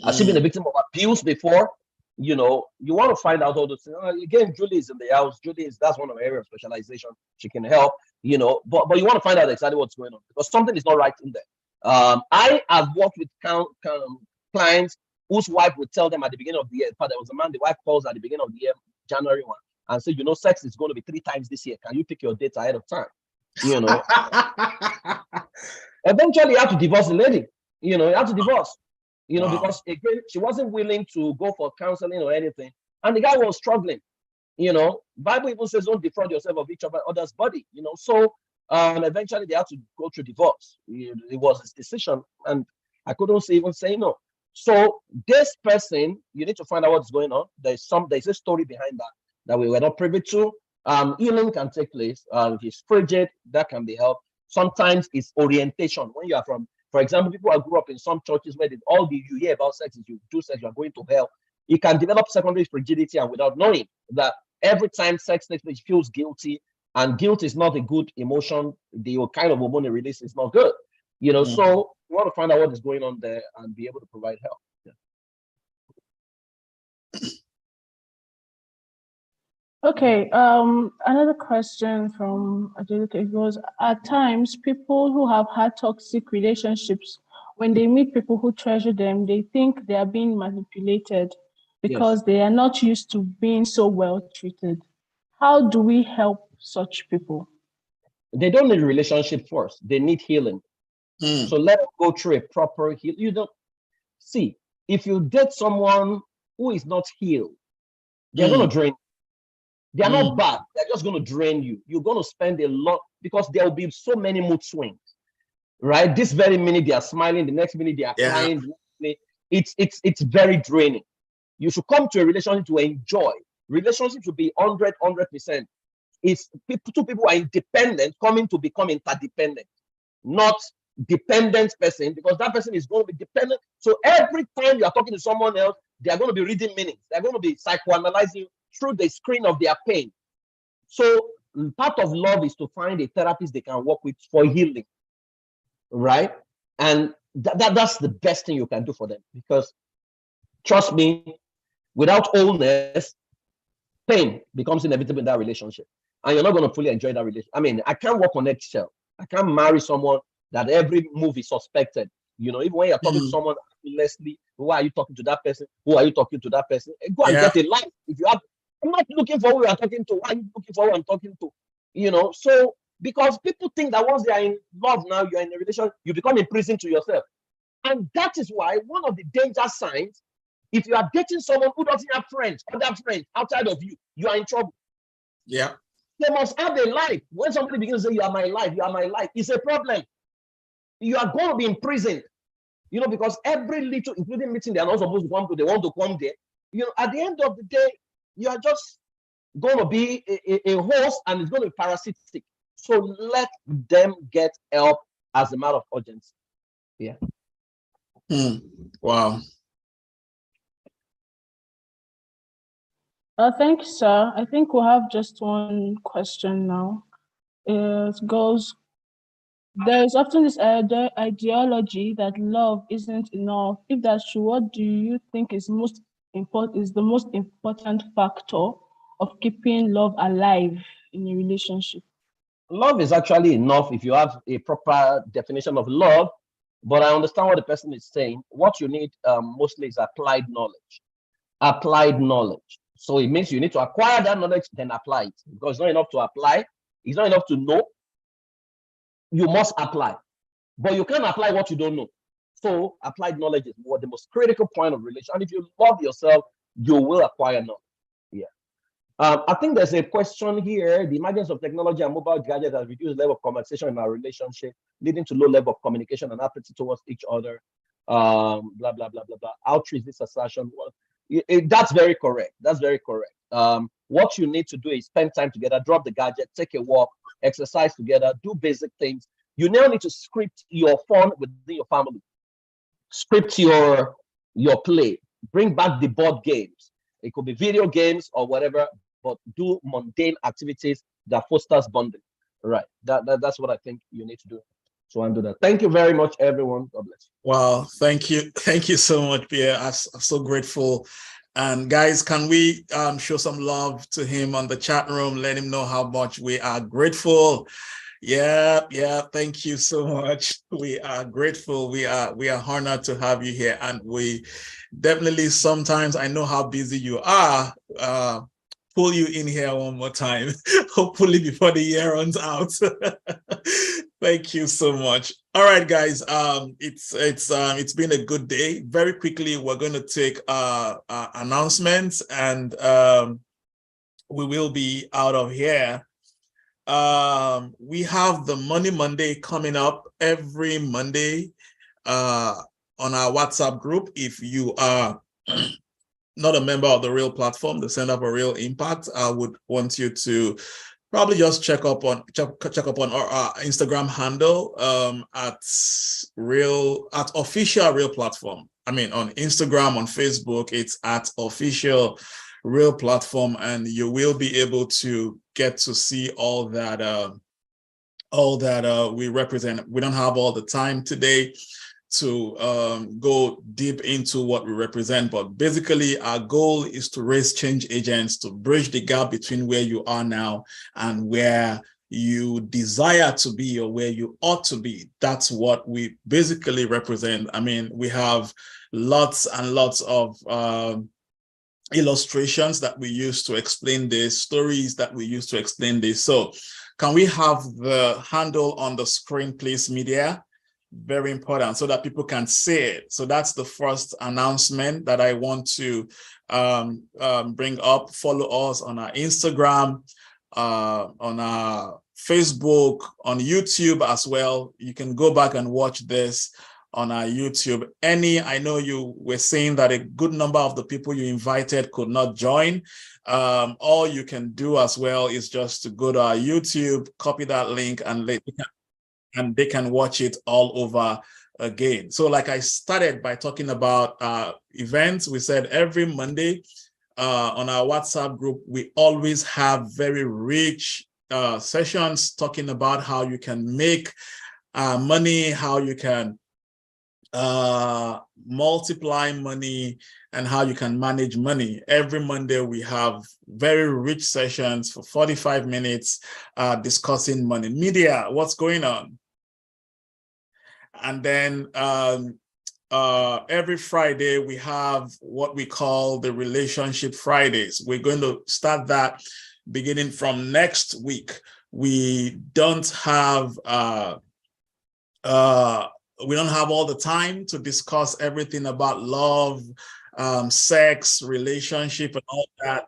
S5: Has she been a victim of abuse before? You know, you want to find out all those things. Again, Julie is in the house. That's one of her areas of specialization. She can help, you know, but you want to find out exactly what's going on because something is not right in there. I have worked with clients whose wife would tell them at the beginning of the year. In fact, there was a man, the wife calls at the beginning of the year, January 1, and said, you know, sex is going to be 3 times this year. Can you pick your dates ahead of time? You know. Eventually, you have to divorce the lady. You know, you have to divorce. You know, because again, she wasn't willing to go for counseling or anything, and the guy was struggling. You know, Bible even says, "Don't defraud yourself of each other's body." You know, so eventually they had to go through divorce. It was his decision, and I couldn't even say no. So this person, you need to find out what's going on. There's a story behind that we were not privy to. Healing can take place. If it's frigid, that can be helped. Sometimes it's orientation. When you are from, for example, people who grew up in some churches where you hear about sex, if you do sex, you are going to hell. You can develop secondary frigidity and without knowing that every time sex takes place, feels guilty, and guilt is not a good emotion. The kind of hormone it release is not good. You know, so you want to find out what is going on there and be able to provide help. Yeah.
S6: Okay, another question from Angelica goes, at times, people who have had toxic relationships, when they meet people who treasure them, they think they are being manipulated because they are not used to being so well treated. How do we help such people?
S5: They don't need a relationship first. They need healing. So let them go through a proper heal. You don't see, if you date someone who is not healed, they're going to drain. They are not bad. They're just going to drain you. You're going to spend a lot because there will be so many mood swings, right? This very minute they are smiling, the next minute they are crying. It's very draining. You should come to a relationship to enjoy. Relationship should be 100%. It's two people who are independent coming to become interdependent, not dependent person, because that person is going to be dependent. So every time you are talking to someone else, they are going to be reading meanings. They're going to be psychoanalyzing through the screen of their pain. So part of love is to find a therapist they can work with for healing, right? And that's the best thing you can do for them, because trust me, without wholeness, pain becomes inevitable in that relationship, and you're not going to fully enjoy that relationship. I mean, I can't work on eggshell. I can't marry someone that every move is suspected. You know, even when you're talking to someone, Leslie, who are you talking to that person? Who are you talking to that person? Go and get a life. If you have, I'm not looking for who I'm talking to. Why are you looking for who I'm talking to? You know, so because people think that once they are in love now, you're in a relationship, you become imprisoned to yourself. And that is why one of the danger signs, if you are dating someone who doesn't have friends, other friends outside of you, you are in trouble.
S1: Yeah.
S5: They must have a life. When somebody begins to say, you are my life, you are my life, it's a problem. You are going to be imprisoned, because every little, including meeting they are not supposed to come to, they want to come there. At the end of the day, you are just going to be a host, and it's going to be parasitic. So let them get help as a matter of urgency. Yeah.
S1: Wow.
S6: Thank you, sir. I think we'll have just one question now. It goes, there is often this ideology that love isn't enough. If that's true, what do you think is the most important factor of keeping love alive in a relationship?
S5: Love is actually enough if you have a proper definition of love, but I understand what the person is saying. What you need mostly is applied knowledge. Applied knowledge. So it means you need to acquire that knowledge, then apply it. Because it's not enough to apply. It's not enough to know. You must apply. But you can't apply what you don't know. So applied knowledge is the most critical point of relation. And if you love yourself, you will acquire knowledge. Yeah. I think there's a question here. The emergence of technology and mobile gadgets has reduced the level of conversation in our relationship, leading to low level of communication and apathy towards each other. Blah, blah, blah, blah, blah. How true is this assertion? That's very correct. That's very correct. What you need to do is spend time together, drop the gadget, take a walk, exercise together, do basic things. You now need to script your fun within your family. Script your play. Bring back the board games. It could be video games or whatever, but do mundane activities that fosters bonding. Right. That's what I think you need to do. So undo that. Thank you very much, everyone. God bless you.
S1: Wow, thank you. Thank you so much, Pierre. I'm so grateful. And guys, can we show some love to him on the chat room? Let him know how much we are grateful. Yeah, thank you so much. We are grateful. We are honored to have you here. And we definitely sometimes, I know how busy you are, pull you in here one more time, hopefully before the year runs out. Thank you so much. All right, guys, it's been a good day. Very quickly, we're going to take announcements, and we will be out of here. We have the Money Monday coming up every Monday on our WhatsApp group. If you are not a member of the Real platform, the Center for Real Impact, I would want you to probably just check up on our Instagram handle at official Real platform. I mean, on Instagram, on Facebook, it's at official Real platform, and you will be able to get to see all that we represent. We don't have all the time today to go deep into what we represent, but basically our goal is to raise change agents, to bridge the gap between where you are now and where you desire to be or where you ought to be. That's what we basically represent. I mean, we have lots and lots of illustrations that we use to explain this, stories that we use to explain this. So can we have the handle on the screen, please, media? Very important, so that people can see it. So that's the first announcement that I want to bring up. Follow us on our Instagram, on our Facebook, on YouTube as well. You can go back and watch this on our YouTube. I know you were saying that a good number of the people you invited could not join. All you can do as well is just to go to our YouTube, copy that link, and they can watch it all over again. So like I started by talking about events, we said every Monday on our WhatsApp group, we always have very rich sessions talking about how you can make money, how you can multiply money, and how you can manage money. Every Monday we have very rich sessions for 45 minutes discussing money. Media, what's going on? And then every Friday we have what we call the Relationship Fridays. We're going to start that beginning from next week. We don't have all the time to discuss everything about love, sex, relationship, and all that.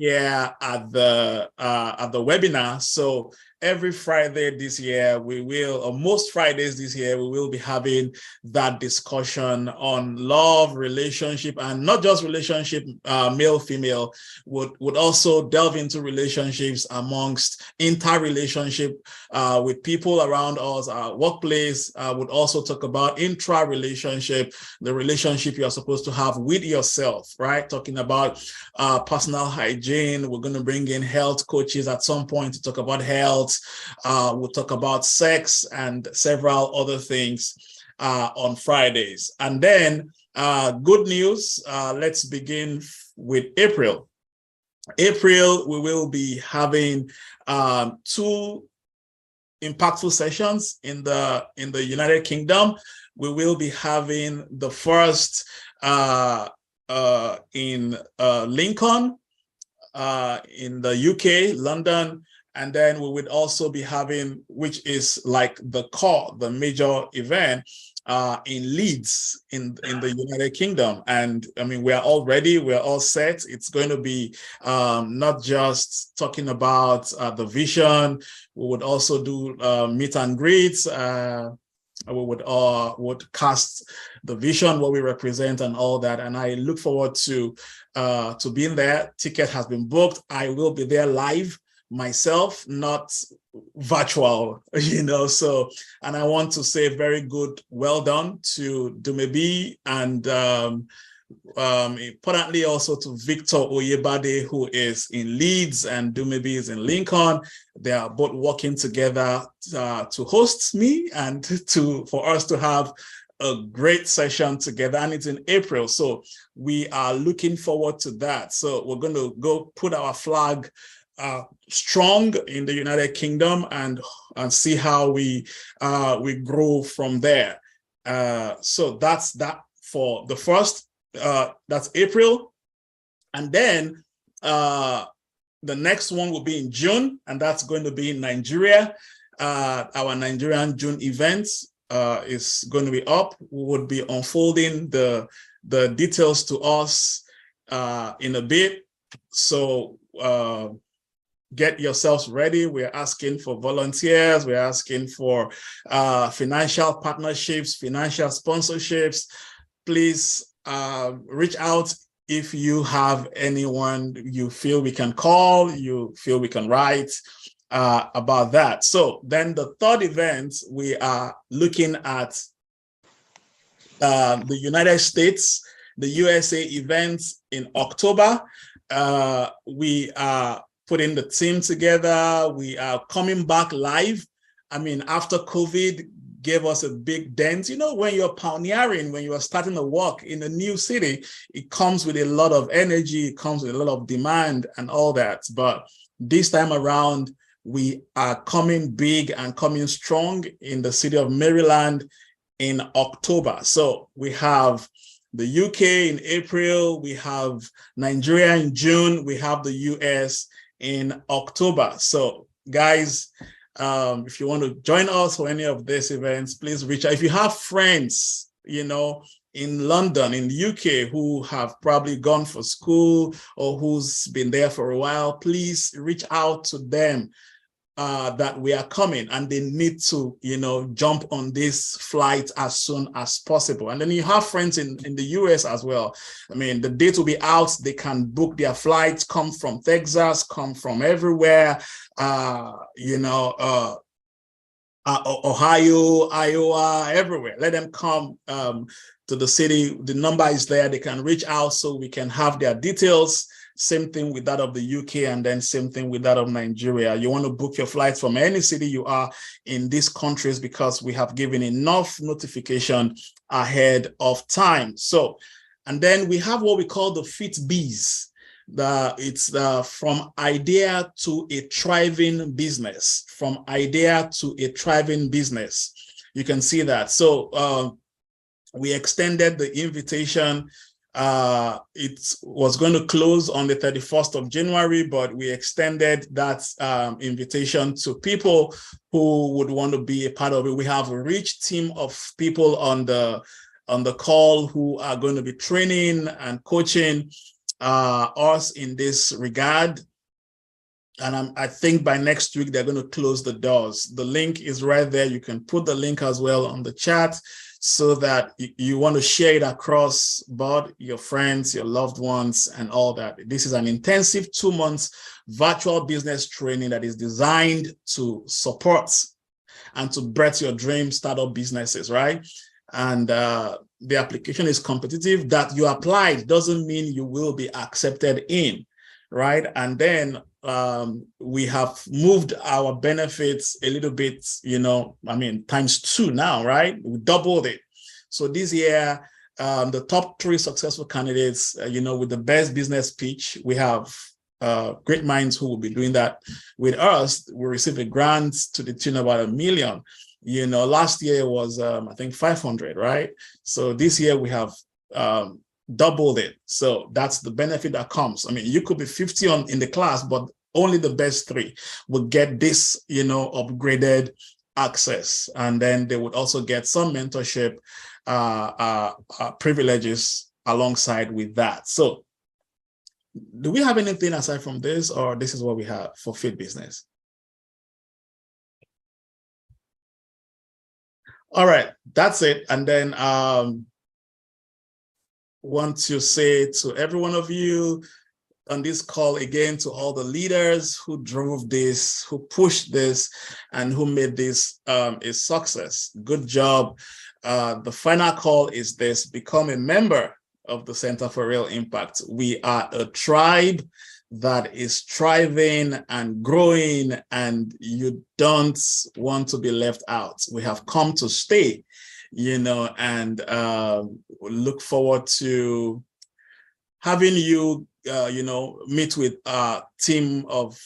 S1: here at the webinar. So every Friday this year, or most Fridays this year, we will be having that discussion on love, relationship, and not just relationship, male, female, would also delve into relationships amongst interrelationship with people around us, our workplace, would also talk about intra-relationship, the relationship you're supposed to have with yourself, right? Talking about personal hygiene. We're going to bring in health coaches at some point to talk about health. We'll talk about sex and several other things on Fridays. And then good news, let's begin with April. April, we will be having 2 impactful sessions in the United Kingdom. We will be having the first in Lincoln, in the UK, London, and then we would also be having, which is like the major event in Leeds in the United Kingdom. And I mean, we're all ready, we're all set. It's going to be not just talking about the vision. We would also do meet and greets. We would cast the vision, what we represent, and all that. And I look forward to being there. Ticket has been booked. I will be there live myself, not virtual, so, and I want to say very good, well done to Dumebi, and importantly also to Victor Oyebade, who is in Leeds, and Dumebi is in Lincoln. They are both working together to host me and for us to have a great session together, and it's in April. So we are looking forward to that. So we're going to go put our flag strong in the United Kingdom and see how we grow from there. So that's that for the first. That's April, and then the next one will be in June, and that's going to be in Nigeria. Our Nigerian June event is going to be up. We would be unfolding the details to us in a bit. So get yourselves ready. We're asking for volunteers. We're asking for financial partnerships, financial sponsorships. Please reach out if you have anyone you feel we can call, you feel we can write about that. So then the third event, we are looking at the United States, the USA event in October. We are putting the team together. We are coming back live. I mean, after COVID gave us a big dent. When you're pioneering, when you are starting to work in a new city, it comes with a lot of energy, it comes with a lot of demand and all that. But this time around, we are coming big and coming strong in the city of Maryland in October. So we have the UK in April, we have Nigeria in June, we have the US in October. So guys, if you want to join us for any of these events, please reach out. If you have friends, in London, in the UK, who have probably gone for school or who's been there for a while, please reach out to them that we are coming, and they need to, jump on this flight as soon as possible. And then you have friends in the US as well. I mean, the date will be out. They can book their flights, come from Texas, come from everywhere, Ohio, Iowa, everywhere. Let them come to the city. The number is there. They can reach out so we can have their details. Same thing with that of the UK, and then same thing with that of Nigeria. You want to book your flights from any city you are in these countries, because we have given enough notification ahead of time. So, and then we have what we call the Fit Bees. It's from idea to a thriving business, from idea to a thriving business. You can see that. So we extended the invitation. It was going to close on the 31st of January, but we extended that invitation to people who would want to be a part of it. We have a rich team of people on the call who are going to be training and coaching us in this regard. And I think by next week, they're going to close the doors. The link is right there. You can put the link as well on the chat so that you want to share it across board, your friends, your loved ones, and all that. This is an intensive 2 months virtual business training that is designed to support and to birth your dream startup businesses, right? And the application is competitive. That you applied doesn't mean you will be accepted in, right? And then we have moved our benefits a little bit, ×2 now, right? We doubled it. So this year, the top 3 successful candidates, with the best business pitch, we have great minds who will be doing that with us. We received a grant to the tune of about $1 million. Last year was, I think, 500, right? So this year we have doubled it. So that's the benefit that comes. I mean, you could be 50 in the class, but only the best 3 will get this, upgraded access. And then they would also get some mentorship privileges alongside with that. So do we have anything aside from this, or this is what we have for Fit Business? All right, that's it. And then want to say to every one of you on this call again, to all the leaders who drove this, who pushed this, and who made this a success. Good job. The final call is this: become a member of the Center for Real Impact. We are a tribe that is thriving and growing, and you don't want to be left out. We have come to stay, and look forward to having you, meet with a team of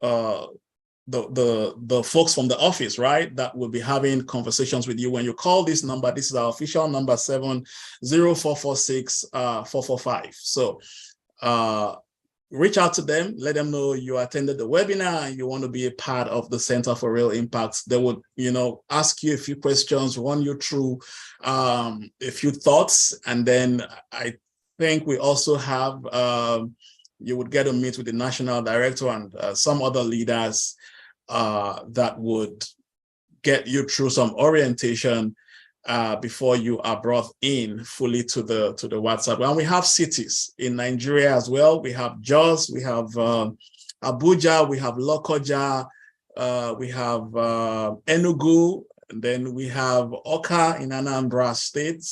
S1: the folks from the office, right? That will be having conversations with you. When you call this number, this is our official number, 70446-445. So reach out to them, let them know you attended the webinar and you want to be a part of the Center for Real Impact. They would, ask you a few questions, run you through a few thoughts, and then I think we also have, you would get to meet with the national director and some other leaders that would get you through some orientation before you are brought in fully to the WhatsApp. And we have cities in Nigeria as well. We have Jos, we have Abuja, we have Lokoja, we have Enugu, and then we have Oka in Anambra State.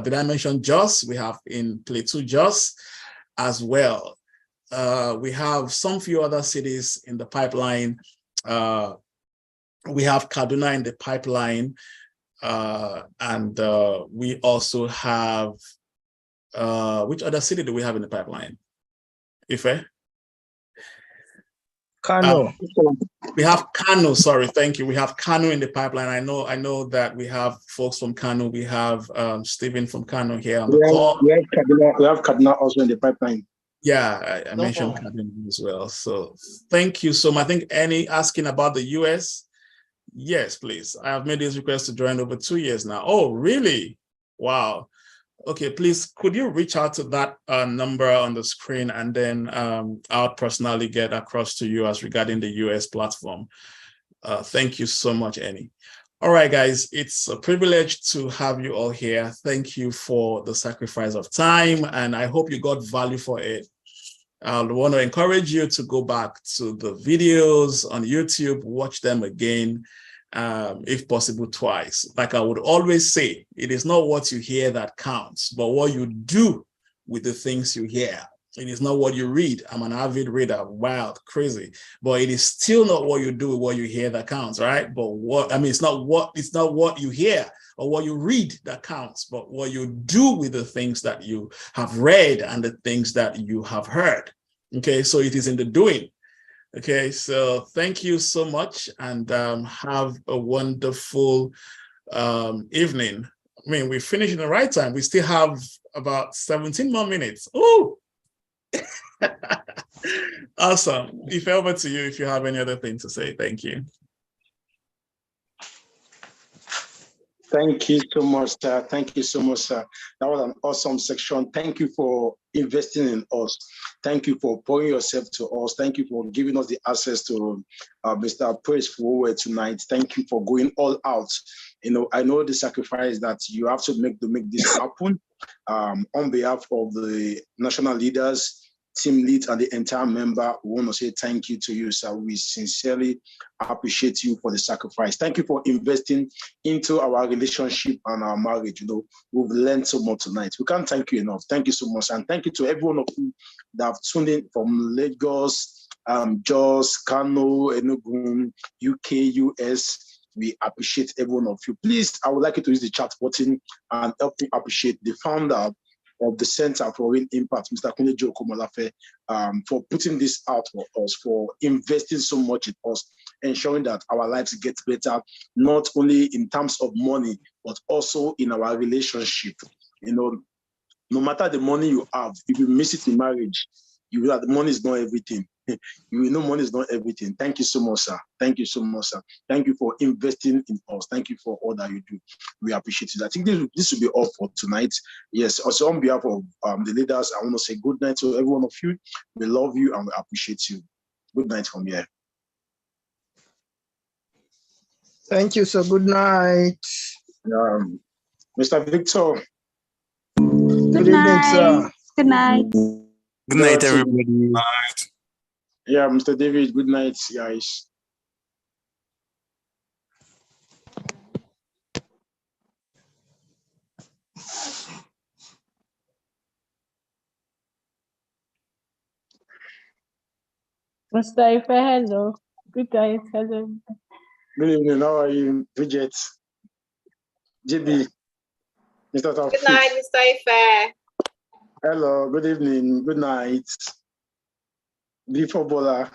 S1: Did I mention Jos? We have in Plateau Jos as well. We have some few other cities in the pipeline. We have Kaduna in the pipeline. And we also have, which other city do we have in the pipeline? Ife?
S2: Kano.
S1: We have Kano, sorry, thank you. We have Kano in the pipeline. I know that we have folks from Kano. We have Stephen from Kano here on the call.
S4: We have Kaduna also in the pipeline.
S1: Yeah, I mentioned Kaduna as well. So thank you so much. I think Annie asking about the US. Yes, please. I have made this request to join over 2 years now. Oh, really? Wow. Okay, please, could you reach out to that number on the screen, and then I'll personally get across to you as regarding the US platform. Thank you so much, Annie. All right, guys, it's a privilege to have you all here. Thank you for the sacrifice of time, and I hope you got value for it. I want to encourage you to go back to the videos on YouTube, watch them again, if possible twice. Like I would always say, it is not what you hear that counts, but what you do with the things you hear. It is not what you read. I'm an avid reader, wild, crazy, but it is still not what you do with what you hear that counts, right? But it's not what you hear or what you read that counts, but what you do with the things that you have read and the things that you have heard. Okay, so it is in the doing. Okay, so thank you so much, and have a wonderful evening. I mean, we finished in the right time. We still have about 17 more minutes. Oh, awesome. If over to you, if you have any other thing to say. Thank you.
S4: Thank you so much, sir. Thank you so much, sir. That was an awesome section. Thank you for investing in us. Thank you for pouring yourself to us. Thank you for giving us the access to Mr. Praise Forward tonight. Thank you for going all out. You know, I know the sacrifice that you have to make this happen. On behalf of the national leaders, team lead, and the entire member, we want to say thank you to you, sir. We sincerely appreciate you for the sacrifice. Thank you for investing into our relationship and our marriage. You know, we've learned so much tonight. We can't thank you enough. Thank you so much. And thank you to every one of you that have tuned in from Lagos, Jos, Kano, Enugu, UK, US. We appreciate every one of you. Please, I would like you to use the chat button and help me appreciate the founder of the Center for Real Impact, Mr. Kunle Joko-Molafe, for putting this out for us, for investing so much in us, ensuring that our lives get better, not only in terms of money, but also in our relationship. You know, no matter the money you have, if you miss it in marriage, you will the money is not everything. You will know money is not everything. Thank you so much, sir. Thank you so much, sir. Thank you for investing in us. Thank you for all that you do. We appreciate it. I think this will be all for tonight. Yes, also on behalf of the leaders, I want to say good night to every one of you. We love you and we appreciate you. Good night from here.
S2: Thank you, sir. Good night.
S4: Mr. Victor.
S2: Good evening, sir.
S7: Good night.
S8: Good night, everybody.
S4: Yeah, Mr. David, good night, guys.
S6: Mr. Ife, hello. Good night, hello.
S4: Good evening, how are you, Bridget? JB, Mr. Taufik.
S9: Good night, Mr. Ife.
S4: Hello, good evening, good night. Before Bola.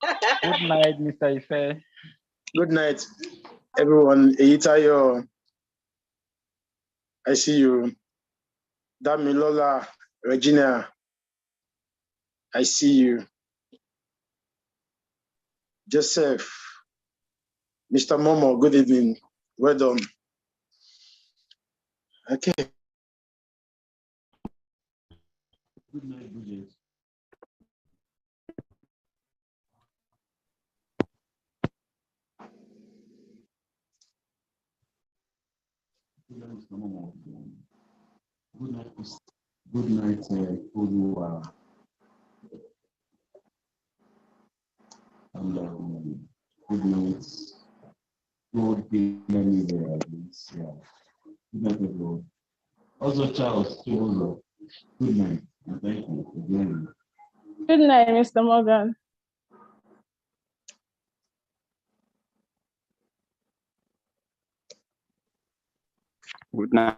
S3: Good night, Mr. Ife.
S4: Good night, everyone. Eitayo, I see you. Damilola, Regina, I see you. Joseph, Mr. Momo, good evening. Well done. Okay.
S10: Good night, Bridget. Good night, Mr. Momo. Good night, good night, Oluwa. And good night. Good day, anywhere, at least. Yeah. Good night, everyone. Also, Charles, good night. And thank you for joining.
S6: Good night, Mr. Morgan.
S3: Good night.